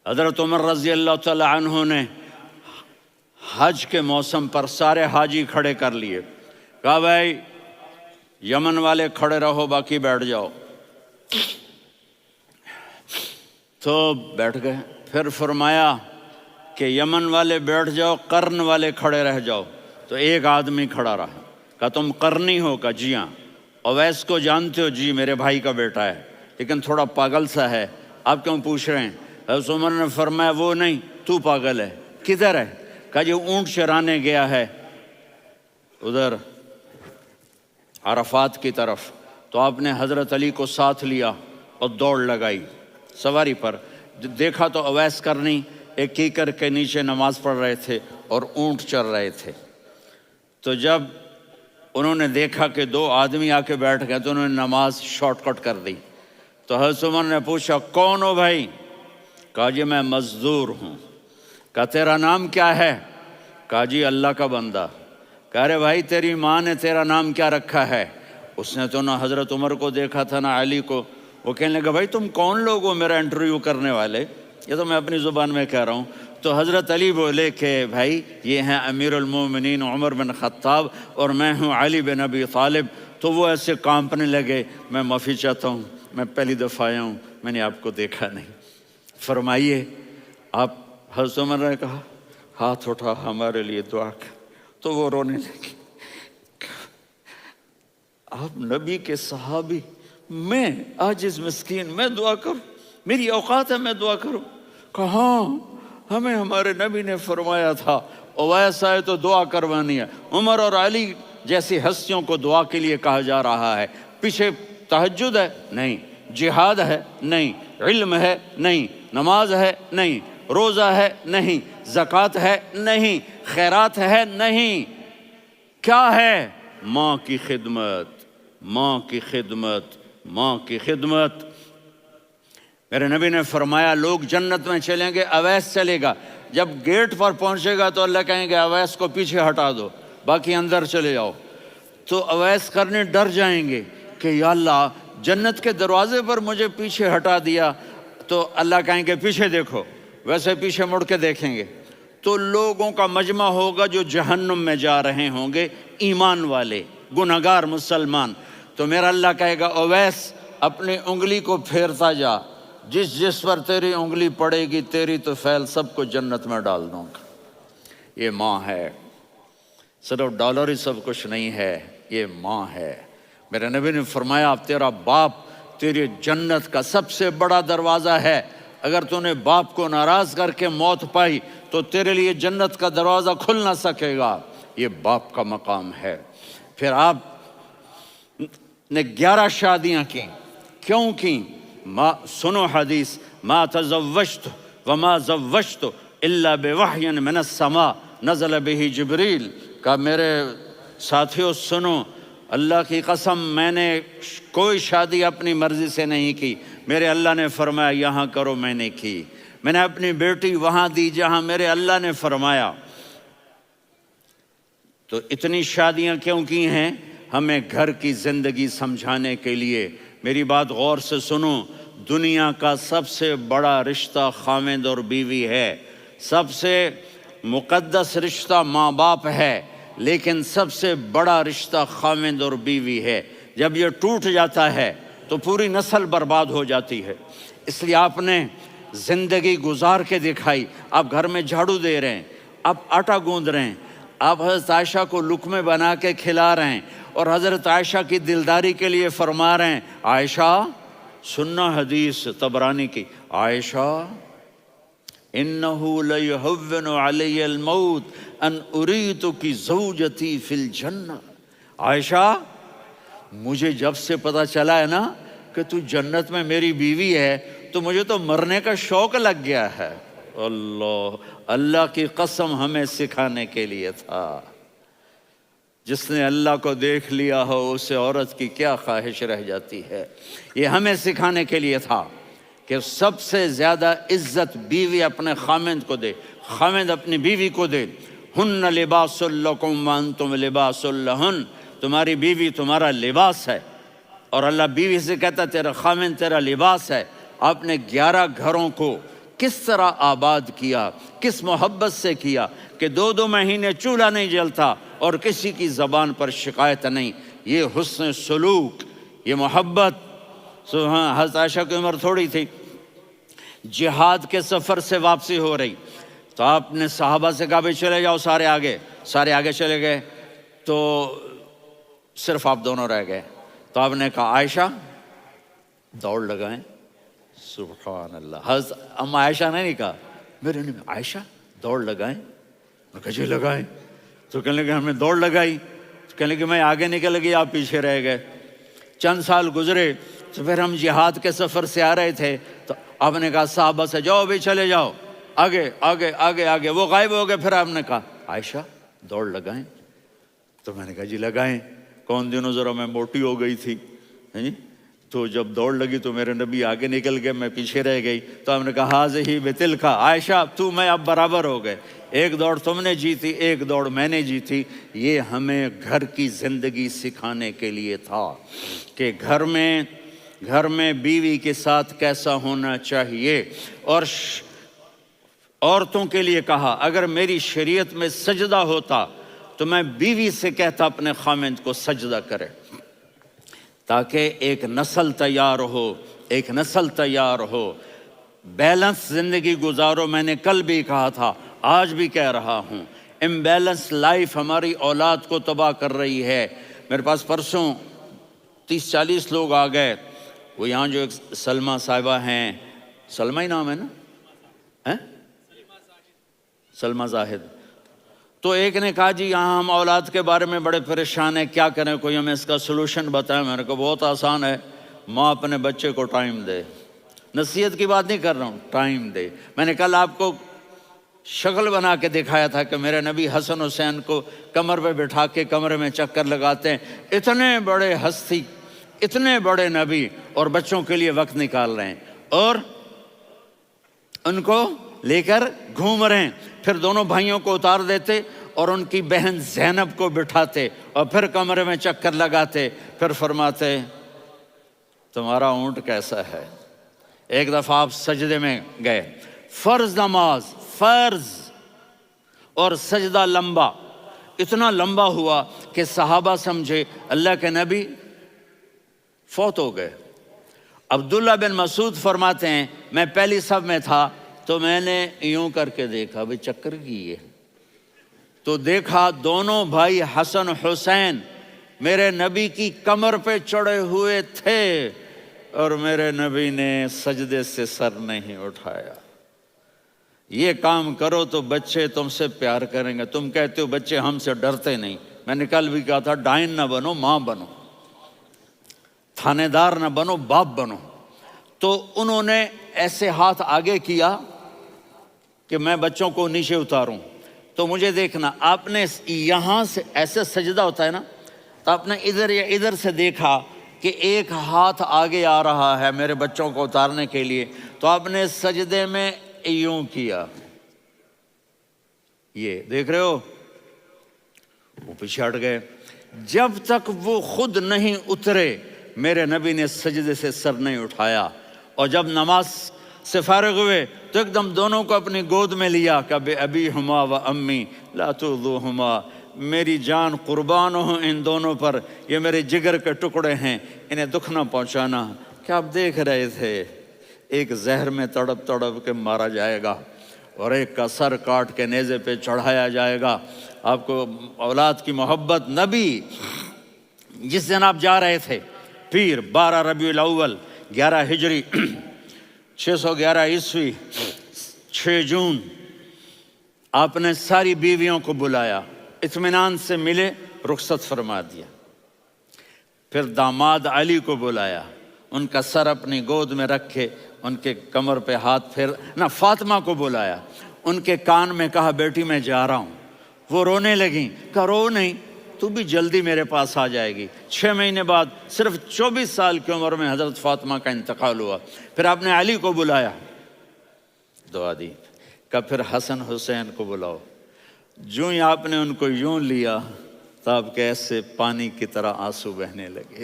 حضرت عمر رضی اللہ تعالی عنہ نے حج کے موسم پر سارے حاجی کھڑے کر لیے، کہا بھائی یمن والے کھڑے رہو باقی بیٹھ جاؤ، تو بیٹھ گئے۔ پھر فرمایا کہ یمن والے بیٹھ جاؤ، قرن والے کھڑے رہ جاؤ، تو ایک آدمی کھڑا رہا۔ کہا تم قرنی ہو؟ کہا جی ہاں۔ اویس کو جانتے ہو؟ جی میرے بھائی کا بیٹا ہے لیکن تھوڑا پاگل سا ہے، آپ کیوں پوچھ رہے ہیں؟ حضرت عمر نے فرمایا وہ نہیں، تو پاگل ہے۔ کدھر ہے؟ کہا جی اونٹ چرانے گیا ہے ادھر عرفات کی طرف۔ تو آپ نے حضرت علی کو ساتھ لیا اور دوڑ لگائی سواری پر۔ دیکھا تو اویس کرنی ایک کیکر کے نیچے نماز پڑھ رہے تھے اور اونٹ چر رہے تھے۔ تو جب انہوں نے دیکھا کہ 2 آدمی آ کے بیٹھ گئے تو انہوں نے نماز شارٹ کٹ کر دی۔ تو حضرت عمر نے پوچھا کون ہو بھائی؟ کہا جی میں مزدور ہوں۔ کہا تیرا نام کیا ہے؟ کہا جی اللہ کا بندہ۔ کہا رہے بھائی تیری ماں نے تیرا نام کیا رکھا ہے؟ اس نے تو نہ حضرت عمر کو دیکھا تھا نہ علی کو۔ وہ کہنے لگا بھائی تم کون لوگ ہو میرا انٹرویو کرنے والے؟ یہ تو میں اپنی زبان میں کہہ رہا ہوں۔ تو حضرت علی بولے کہ بھائی یہ ہیں امیر المومنین عمر بن خطاب اور میں ہوں علی بن ابی طالب۔ تو وہ ایسے کانپنے لگے، میں معافی چاہتا ہوں، میں پہلی دفعہ آیا ہوں، میں نے آپ کو دیکھا نہیں، فرمائیے آپ۔ حضرت عمر نے کہا ہاتھ اٹھا ہمارے لیے دعا کر۔ تو وہ رونے لگے۔ آپ نبی کے صحابی، میں عاجز مسکین، میں دعا کروں؟ میری اوقات ہے میں دعا کروں؟ کہاں ہمیں ہمارے نبی نے فرمایا تھا اویس آئے تو دعا کروانی ہے۔ عمر اور علی جیسی ہستیوں کو دعا کے لیے کہا جا رہا ہے۔ پیچھے تہجد ہے؟ نہیں۔ جہاد ہے؟ نہیں۔ علم ہے؟ نہیں۔ نماز ہے؟ نہیں۔ روزہ ہے؟ نہیں۔ زکوٰۃ ہے؟ نہیں۔ خیرات ہے؟ نہیں۔ کیا ہے؟ ماں کی خدمت، ماں کی خدمت، ماں کی خدمت۔ میرے نبی نے فرمایا لوگ جنت میں چلیں گے، اویس چلے گا، جب گیٹ پر پہنچے گا تو اللہ کہیں گے اویس کو پیچھے ہٹا دو، باقی اندر چلے جاؤ۔ تو اویس کرنے ڈر جائیں گے کہ یا اللہ جنت کے دروازے پر مجھے پیچھے ہٹا دیا، تو اللہ کہیں گے پیچھے دیکھو، ویسے پیچھے مڑ کے دیکھیں گے تو لوگوں کا مجمع ہوگا جو جہنم میں جا رہے ہوں گے، ایمان والے، گنہگار مسلمان۔ تو میرا اللہ کہے گا اویس اپنی انگلی کو پھیرتا جا، جس جس پر تیری انگلی پڑے گی تیری تو فیل سب کو جنت میں ڈال دوں گا۔ یہ ماں ہے، صرف ڈالر ہی سب کچھ نہیں ہے، یہ ماں ہے۔ میرے نبی نے فرمایا تیرا باپ تیری جنت کا سب سے بڑا دروازہ ہے، اگر تو نے باپ کو ناراض کر کے موت پائی تو تیرے لیے جنت کا دروازہ کھل نہ سکے گا۔ یہ باپ کا مقام ہے۔ پھر آپ نے 11 شادیاں کی، کیوں کی؟ سنو حدیث، ما تزوجت وما زوجت الا بوحی من السماء نزل به جبریل۔ کہ میرے ساتھیوں سنو، اللہ کی قسم میں نے کوئی شادی اپنی مرضی سے نہیں کی، میرے اللہ نے فرمایا یہاں کرو، میں نے کی۔ میں نے اپنی بیٹی وہاں دی جہاں میرے اللہ نے فرمایا۔ تو اتنی شادیاں کیوں کی ہیں؟ ہمیں گھر کی زندگی سمجھانے کے لیے۔ میری بات غور سے سنو، دنیا کا سب سے بڑا رشتہ خاوند اور بیوی ہے، سب سے مقدس رشتہ ماں باپ ہے، لیکن سب سے بڑا رشتہ خاوند اور بیوی ہے۔ جب یہ ٹوٹ جاتا ہے تو پوری نسل برباد ہو جاتی ہے۔ اس لیے آپ نے زندگی گزار کے دکھائی۔ آپ گھر میں جھاڑو دے رہے ہیں، آپ آٹا گوندھ رہے ہیں، آپ حضرت عائشہ کو لقمے بنا کے کھلا رہے ہیں، اور حضرت عائشہ کی دلداری کے لیے فرما رہے ہیں عائشہ، سننا حدیث طبرانی کی، عائشہ انہو لیہون علی الموت ان اریتک زوجتی فی الجنہ۔ عائشہ مجھے جب سے پتا چلا ہے نا کہ تو جنت میں میری بیوی ہے تو مجھے تو مرنے کا شوق لگ گیا ہے۔ اللہ کی قسم ہمیں سکھانے کے لیے تھا۔ جس نے اللہ کو دیکھ لیا ہو اسے عورت کی کیا خواہش رہ جاتی ہے۔ یہ ہمیں سکھانے کے لیے تھا کہ سب سے زیادہ عزت بیوی اپنے خاوند کو دے، خاوند اپنی بیوی کو دے۔ ہن لباس لکم وانتم لباس لہن، تمہاری بیوی تمہارا لباس ہے، اور اللہ بیوی سے کہتا تیرا خاوند تیرا لباس ہے۔ آپ نے 11 گھروں کو کس طرح آباد کیا، کس محبت سے کیا کہ 2 مہینے چولہا نہیں جلتا اور کسی کی زبان پر شکایت نہیں۔ یہ حسن سلوک، یہ محبت۔ حضرت عائشہ کی عمر تھوڑی تھی، جہاد کے سفر سے واپسی ہو رہی، تو آپ نے صحابہ سے کہا بھی چلے جاؤ سارے آگے چلے گئے، تو صرف آپ دونوں رہ گئے۔ تو آپ نے کہا عائشہ دوڑ لگائیں۔ سبحان اللہ، حضرت اما عائشہ نے نہیں کہا، میرے نے عائشہ دوڑ لگائیں، میں کہا جی لگائیں۔ تو کہنے لگے ہمیں دوڑ لگائی، تو کہنے لگے میں آگے نکل گئی آپ پیچھے رہ گئے۔ چند سال گزرے تو پھر ہم جہاد کے سفر سے آ رہے تھے، تو آپ نے کہا صحابہ سے جاؤ بھی چلے جاؤ آگے آگے آگے آگے، وہ غائب ہو گئے۔ پھر آپ نے کہا عائشہ دوڑ لگائیں، تو میں نے کہا جی لگائیں۔ کون دنوں ذرا میں موٹی ہو گئی تھی، تو جب دوڑ لگی تو میرے نبی آگے نکل گئے، میں پیچھے رہ گئی۔ تو ہم نے کہا ہاذہ بتلک، عائشہ تو میں اب برابر ہو گئے، ایک دوڑ تم نے جیتی ایک دوڑ میں نے جیتی۔ یہ ہمیں گھر کی زندگی سکھانے کے لیے تھا کہ گھر میں بیوی کے ساتھ کیسا ہونا چاہیے۔ اور عورتوں کے لیے کہا اگر میری شریعت میں سجدہ ہوتا تو میں بیوی سے کہتا اپنے خاوند کو سجدہ کرے، تاکہ ایک نسل تیار ہو، بیلنس زندگی گزارو۔ میں نے کل بھی کہا تھا، آج بھی کہہ رہا ہوں، امبیلنس لائف ہماری اولاد کو تباہ کر رہی ہے۔ میرے پاس پرسوں 30-40 لوگ آ گئے، وہ یہاں جو ایک سلمہ صاحبہ ہیں، سلمہ ہی نام ہے نا، سلمہ زاہد. تو ایک نے کہا جی یہاں ہم اولاد کے بارے میں بڑے پریشان ہیں، کیا کریں، کوئی ہمیں اس کا سلوشن بتائیں. میں نے کہا بہت آسان ہے، ماں اپنے بچے کو ٹائم دے. نصیحت کی بات نہیں کر رہا ہوں، ٹائم دے. میں نے کل آپ کو شکل بنا کے دکھایا تھا کہ میرے نبی حسن حسین کو کمر پہ بٹھا کے کمرے میں چکر لگاتے ہیں. اتنے بڑے ہستی، اتنے بڑے نبی، اور بچوں کے لیے وقت نکال رہے ہیں اور ان کو لے کر گھوم رہے ہیں. پھر دونوں بھائیوں کو اتار دیتے اور ان کی بہن زینب کو بٹھاتے اور پھر کمرے میں چکر لگاتے. پھر فرماتے تمہارا اونٹ کیسا ہے. ایک دفعہ آپ سجدے میں گئے، فرض نماز، فرض، اور سجدہ لمبا، اتنا لمبا ہوا کہ صحابہ سمجھے اللہ کے نبی فوت ہو گئے. عبداللہ بن مسعود فرماتے ہیں میں پہلی صف میں تھا تو میں نے یوں کر کے دیکھا، بھئی چکر کی ہے، تو دیکھا دونوں بھائی حسن حسین میرے نبی کی کمر پہ چڑھے ہوئے تھے اور میرے نبی نے سجدے سے سر نہیں اٹھایا. یہ کام کرو تو بچے تم سے پیار کریں گے. تم کہتے ہو بچے ہم سے ڈرتے نہیں. میں نے کل بھی کہا تھا ڈائن نہ بنو، ماں بنو، تھانے دار نہ بنو، باپ بنو. تو انہوں نے ایسے ہاتھ آگے کیا کہ میں بچوں کو نیچے اتاروں. تو مجھے دیکھنا، آپ نے یہاں سے ایسے سجدہ ہوتا ہے نا، تو آپ نے ادھر یا ادھر سے دیکھا کہ ایک ہاتھ آگے آ رہا ہے میرے بچوں کو اتارنے کے لیے، تو آپ نے سجدے میں یوں کیا. یہ دیکھ رہے ہو، وہ پیچھے ہٹ گئے. جب تک وہ خود نہیں اترے میرے نبی نے سجدے سے سر نہیں اٹھایا. اور جب نماز سے فارغ ہوئے تو ایک دم دونوں کو اپنی گود میں لیا کہ بے ابی ہما و امی لا تؤذوہما، میری جان قربان ہو ان دونوں پر، یہ میرے جگر کے ٹکڑے ہیں، انہیں دکھ نہ پہنچانا. کیا آپ دیکھ رہے تھے ایک زہر میں تڑپ تڑپ کے مارا جائے گا اور ایک کا سر کاٹ کے نیزے پہ چڑھایا جائے گا. آپ کو اولاد کی محبت. نبی جس دن آپ جا رہے تھے پیر 12 ربیع الاول 11 ہجری 611 عیسوی 6 جون، آپ نے ساری بیویوں کو بلایا، اطمینان سے ملے، رخصت فرما دیا. پھر داماد علی کو بلایا، ان کا سر اپنی گود میں رکھے، ان کے کمر پہ ہاتھ پھیر نہ. فاطمہ کو بلایا، ان کے کان میں کہا بیٹی میں جا رہا ہوں. وہ رونے لگیں، کہا رو نہیں، تو بھی جلدی میرے پاس آ جائے گی. 6 مہینے بعد صرف 24 سال کی عمر میں حضرت فاطمہ کا انتقال ہوا. پھر آپ نے علی کو بلایا، دعا دی. کہ پھر حسن حسین کو بلاؤ. جو ہی آپ نے ان کو یوں لیا تو آپ کے ایسے پانی کی طرح آنسو بہنے لگے.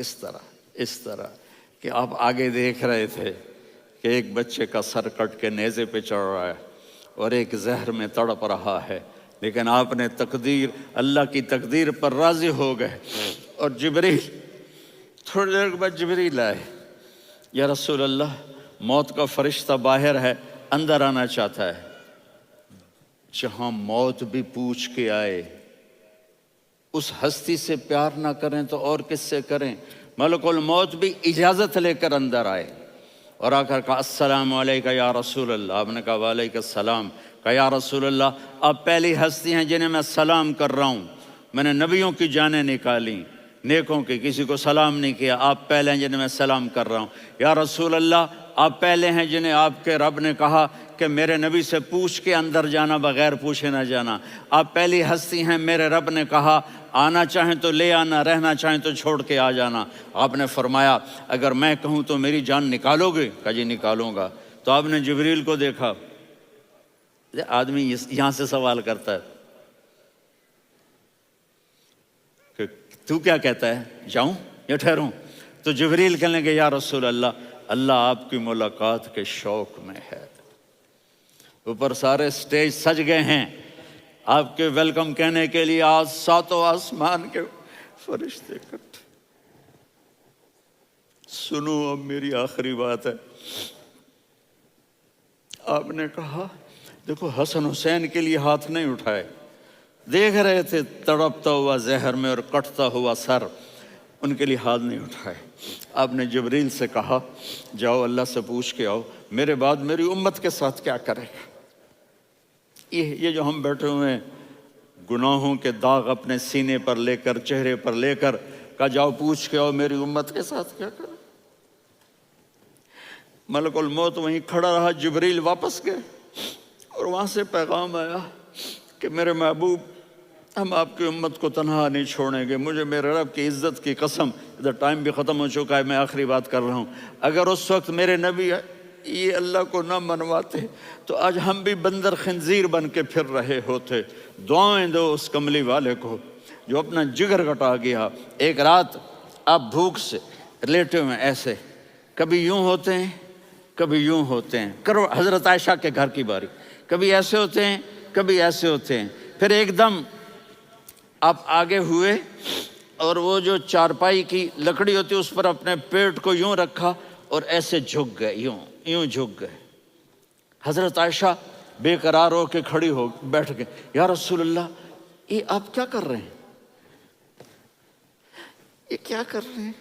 اس طرح کہ آپ آگے دیکھ رہے تھے کہ ایک بچے کا سر کٹ کے نیزے پہ چڑھ رہا ہے اور ایک زہر میں تڑپ رہا ہے، لیکن آپ نے تقدیر، اللہ کی تقدیر پر راضی ہو گئے. اور جبریل تھوڑی دیر کے بعد جبریل آئے، یا رسول اللہ موت کا فرشتہ باہر ہے، اندر آنا چاہتا ہے. جہاں موت بھی پوچھ کے آئے، اس ہستی سے پیار نہ کریں تو اور کس سے کریں. ملک الموت بھی اجازت لے کر اندر آئے اور آ کر کہا السلام علیکہ یا رسول اللہ. آپ نے کہا وعلیکم السلام. کہا یا رسول اللہ آپ پہلی ہستی ہیں جنہیں میں سلام کر رہا ہوں. میں نے نبیوں کی جانیں نکالیں، نیکوں کی، کسی کو سلام نہیں کیا. آپ پہلے ہیں جنہیں میں سلام کر رہا ہوں. یا رسول اللہ آپ پہلے ہیں جنہیں آپ کے رب نے کہا کہ میرے نبی سے پوچھ کے اندر جانا، بغیر پوچھے نہ جانا. آپ پہلی ہستی ہیں میرے رب نے کہا آنا چاہیں تو لے آنا، رہنا چاہیں تو چھوڑ کے آ جانا. آپ نے فرمایا اگر میں کہوں تو میری جان نکالو گے؟ کہا جی نکالوں گا. تو آپ نے جبریل کو دیکھا. آدمی یہاں سے سوال کرتا ہے کہ تو کیا کہتا ہے، جاؤں یا ٹھہروں؟ تو جبریل کہنے لگے یا رسول اللہ اللہ آپ کی ملاقات کے شوق میں ہے. اوپر سارے سٹیج سج گئے ہیں آپ کے ویلکم کہنے کے لیے. آج 7 آسمان کے فرشتے اکٹھے. سنو اب میری آخری بات ہے. آپ نے کہا دیکھو حسن حسین کے لیے ہاتھ نہیں اٹھائے، دیکھ رہے تھے تڑپتا ہوا زہر میں اور کٹتا ہوا سر، ان کے لیے ہاتھ نہیں اٹھائے. آپ نے جبریل سے کہا جاؤ اللہ سے پوچھ کے آؤ میرے بعد میری امت کے ساتھ کیا کرے گا. یہ جو ہم بیٹھے ہوئے ہیں گناہوں کے داغ اپنے سینے پر لے کر، چہرے پر لے کر، کہا جاؤ پوچھ کے آؤ میری امت کے ساتھ کیا کریں۔ ملک الموت وہیں کھڑا رہا، جبریل واپس گئے اور وہاں سے پیغام آیا کہ میرے محبوب ہم آپ کی امت کو تنہا نہیں چھوڑیں گے، مجھے میرے رب کی عزت کی قسم، ادھر ٹائم بھی ختم ہو چکا ہے، میں آخری بات کر رہا ہوں، اگر اس وقت میرے نبی یہ اللہ کو نہ منواتے تو آج ہم بھی بندر خنزیر بن کے پھر رہے ہوتے۔ دعائیں دو اس کملی والے کو جو اپنا جگر کٹا گیا۔ ایک رات آپ بھوک سے لیٹے ہوئے ایسے، کبھی یوں ہوتے ہیں کبھی یوں ہوتے ہیں، کرو حضرت عائشہ کے گھر کی باری، کبھی ایسے ہوتے ہیں کبھی ایسے ہوتے ہیں، پھر ایک دم آپ آگے ہوئے اور وہ جو چارپائی کی لکڑی ہوتی اس پر اپنے پیٹ کو یوں رکھا اور ایسے جھک گئے، یوں جھک گئے۔ حضرت عائشہ بے قرار ہو کے کھڑی ہو بیٹھ گئے، یا رسول اللہ یہ آپ کیا کر رہے ہیں؟ یہ کیا کر رہے ہیں؟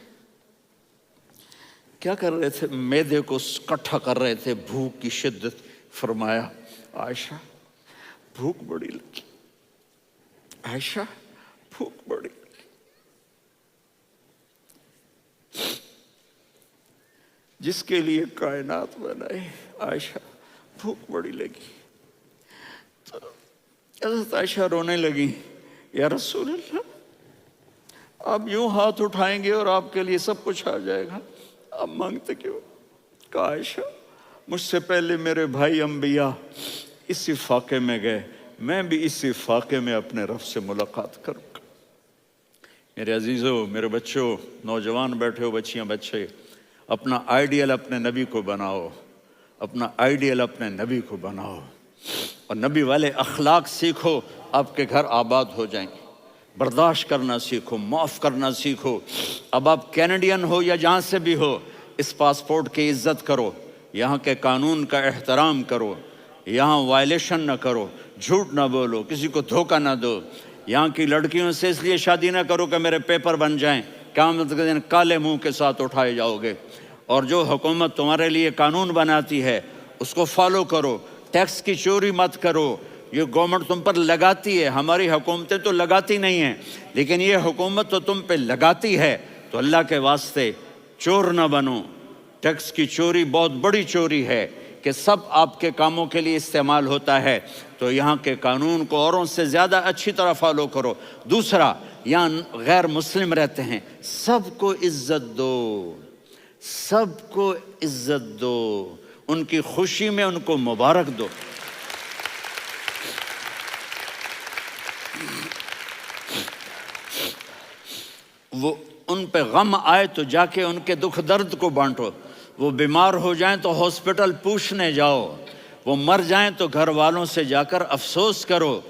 کیا کر رہے تھے؟ معدے کو کٹھا کر رہے تھے، بھوک کی شدت۔ فرمایا عائشہ بھوک بڑی لگی، عائشہ بھوک بڑی لگی، جس کے لیے کائنات بنائے، عائشہ بھوک بڑی لگی۔ تو حضرت عائشہ رونے لگی، یا رسول اللہ آپ یوں ہاتھ اٹھائیں گے اور آپ کے لیے سب کچھ آ جائے گا، آپ مانگتے کیوں؟ کہا عائشہ مجھ سے پہلے میرے بھائی انبیاء اسی فاقے میں گئے، میں بھی اسی فاقے میں اپنے رب سے ملاقات کروں گا۔ میرے عزیزوں، میرے بچوں، نوجوان بیٹھے ہو، بچیاں بچے، اپنا آئیڈیل اپنے نبی کو بناؤ، اپنا آئیڈیل اپنے نبی کو بناؤ اور نبی والے اخلاق سیکھو، آپ کے گھر آباد ہو جائیں گے۔ برداشت کرنا سیکھو، معاف کرنا سیکھو۔ اب آپ کینیڈین ہو یا جہاں سے بھی ہو، اس پاسپورٹ کی عزت کرو، یہاں کے قانون کا احترام کرو، یہاں وائلیشن نہ کرو، جھوٹ نہ بولو، کسی کو دھوکہ نہ دو۔ یہاں کی لڑکیوں سے اس لیے شادی نہ کرو کہ میرے پیپر بن جائیں، قیامت کے دن کالے منہ کے ساتھ اٹھائے جاؤ گے۔ اور جو حکومت تمہارے لیے قانون بناتی ہے اس کو فالو کرو، ٹیکس کی چوری مت کرو۔ یہ گورنمنٹ تم پر لگاتی ہے، ہماری حکومتیں تو لگاتی نہیں ہیں، لیکن یہ حکومت تو تم پہ لگاتی ہے، تو اللہ کے واسطے چور نہ بنو۔ ٹیکس کی چوری بہت بڑی چوری ہے کہ سب آپ کے کاموں کے لیے استعمال ہوتا ہے، تو یہاں کے قانون کو اوروں سے زیادہ اچھی طرح فالو کرو۔ دوسرا، یہاں غیر مسلم رہتے ہیں، سب کو عزت دو، سب کو عزت دو، ان کی خوشی میں ان کو مبارک دو۔ وہ ان پہ غم آئے تو جا کے ان کے دکھ درد کو بانٹو، وہ بیمار ہو جائیں تو ہاسپٹل پوچھنے جاؤ، وہ مر جائیں تو گھر والوں سے جا کر افسوس کرو،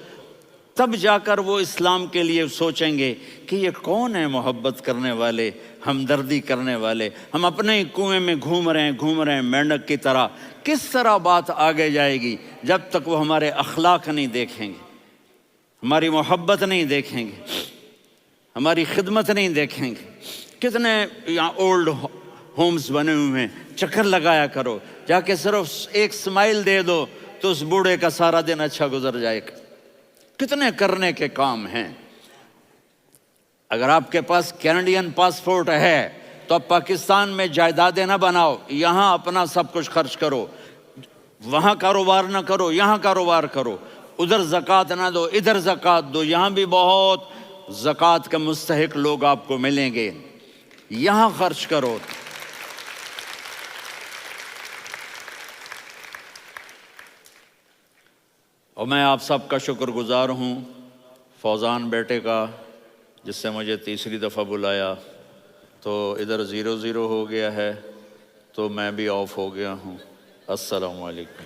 تب جا کر وہ اسلام کے لیے سوچیں گے کہ یہ کون ہے محبت کرنے والے، ہمدردی کرنے والے۔ ہم اپنے ہی کنویں میں گھوم رہے ہیں مینڈک کی طرح۔ کس طرح بات آگے جائے گی جب تک وہ ہمارے اخلاق نہیں دیکھیں گے، ہماری محبت نہیں دیکھیں گے، ہماری خدمت نہیں دیکھیں گے۔ کتنے یہاں اولڈ ہومز بنے ہوئے ہیں، چکر لگایا کرو، جا کے صرف ایک سمائل دے دو تو اس بوڑھے کا سارا دن اچھا گزر جائے گا۔ کتنے کرنے کے کام ہیں۔ اگر آپ کے پاس کینیڈین پاسپورٹ ہے تو اب پاکستان میں جائیدادیں نہ بناؤ، یہاں اپنا سب کچھ خرچ کرو، وہاں کاروبار نہ کرو، یہاں کاروبار کرو، ادھر زکوٰۃ نہ دو، ادھر زکوٰۃ دو، یہاں بھی بہت زکوٰۃ کے مستحق لوگ آپ کو ملیں گے، یہاں خرچ کرو۔ اور میں آپ سب کا شکر گزار ہوں، فوزان بیٹے کا، جس سے مجھے تیسری دفعہ بلایا، تو ادھر 0-0 ہو گیا ہے تو میں بھی آف ہو گیا ہوں۔ السلام علیکم۔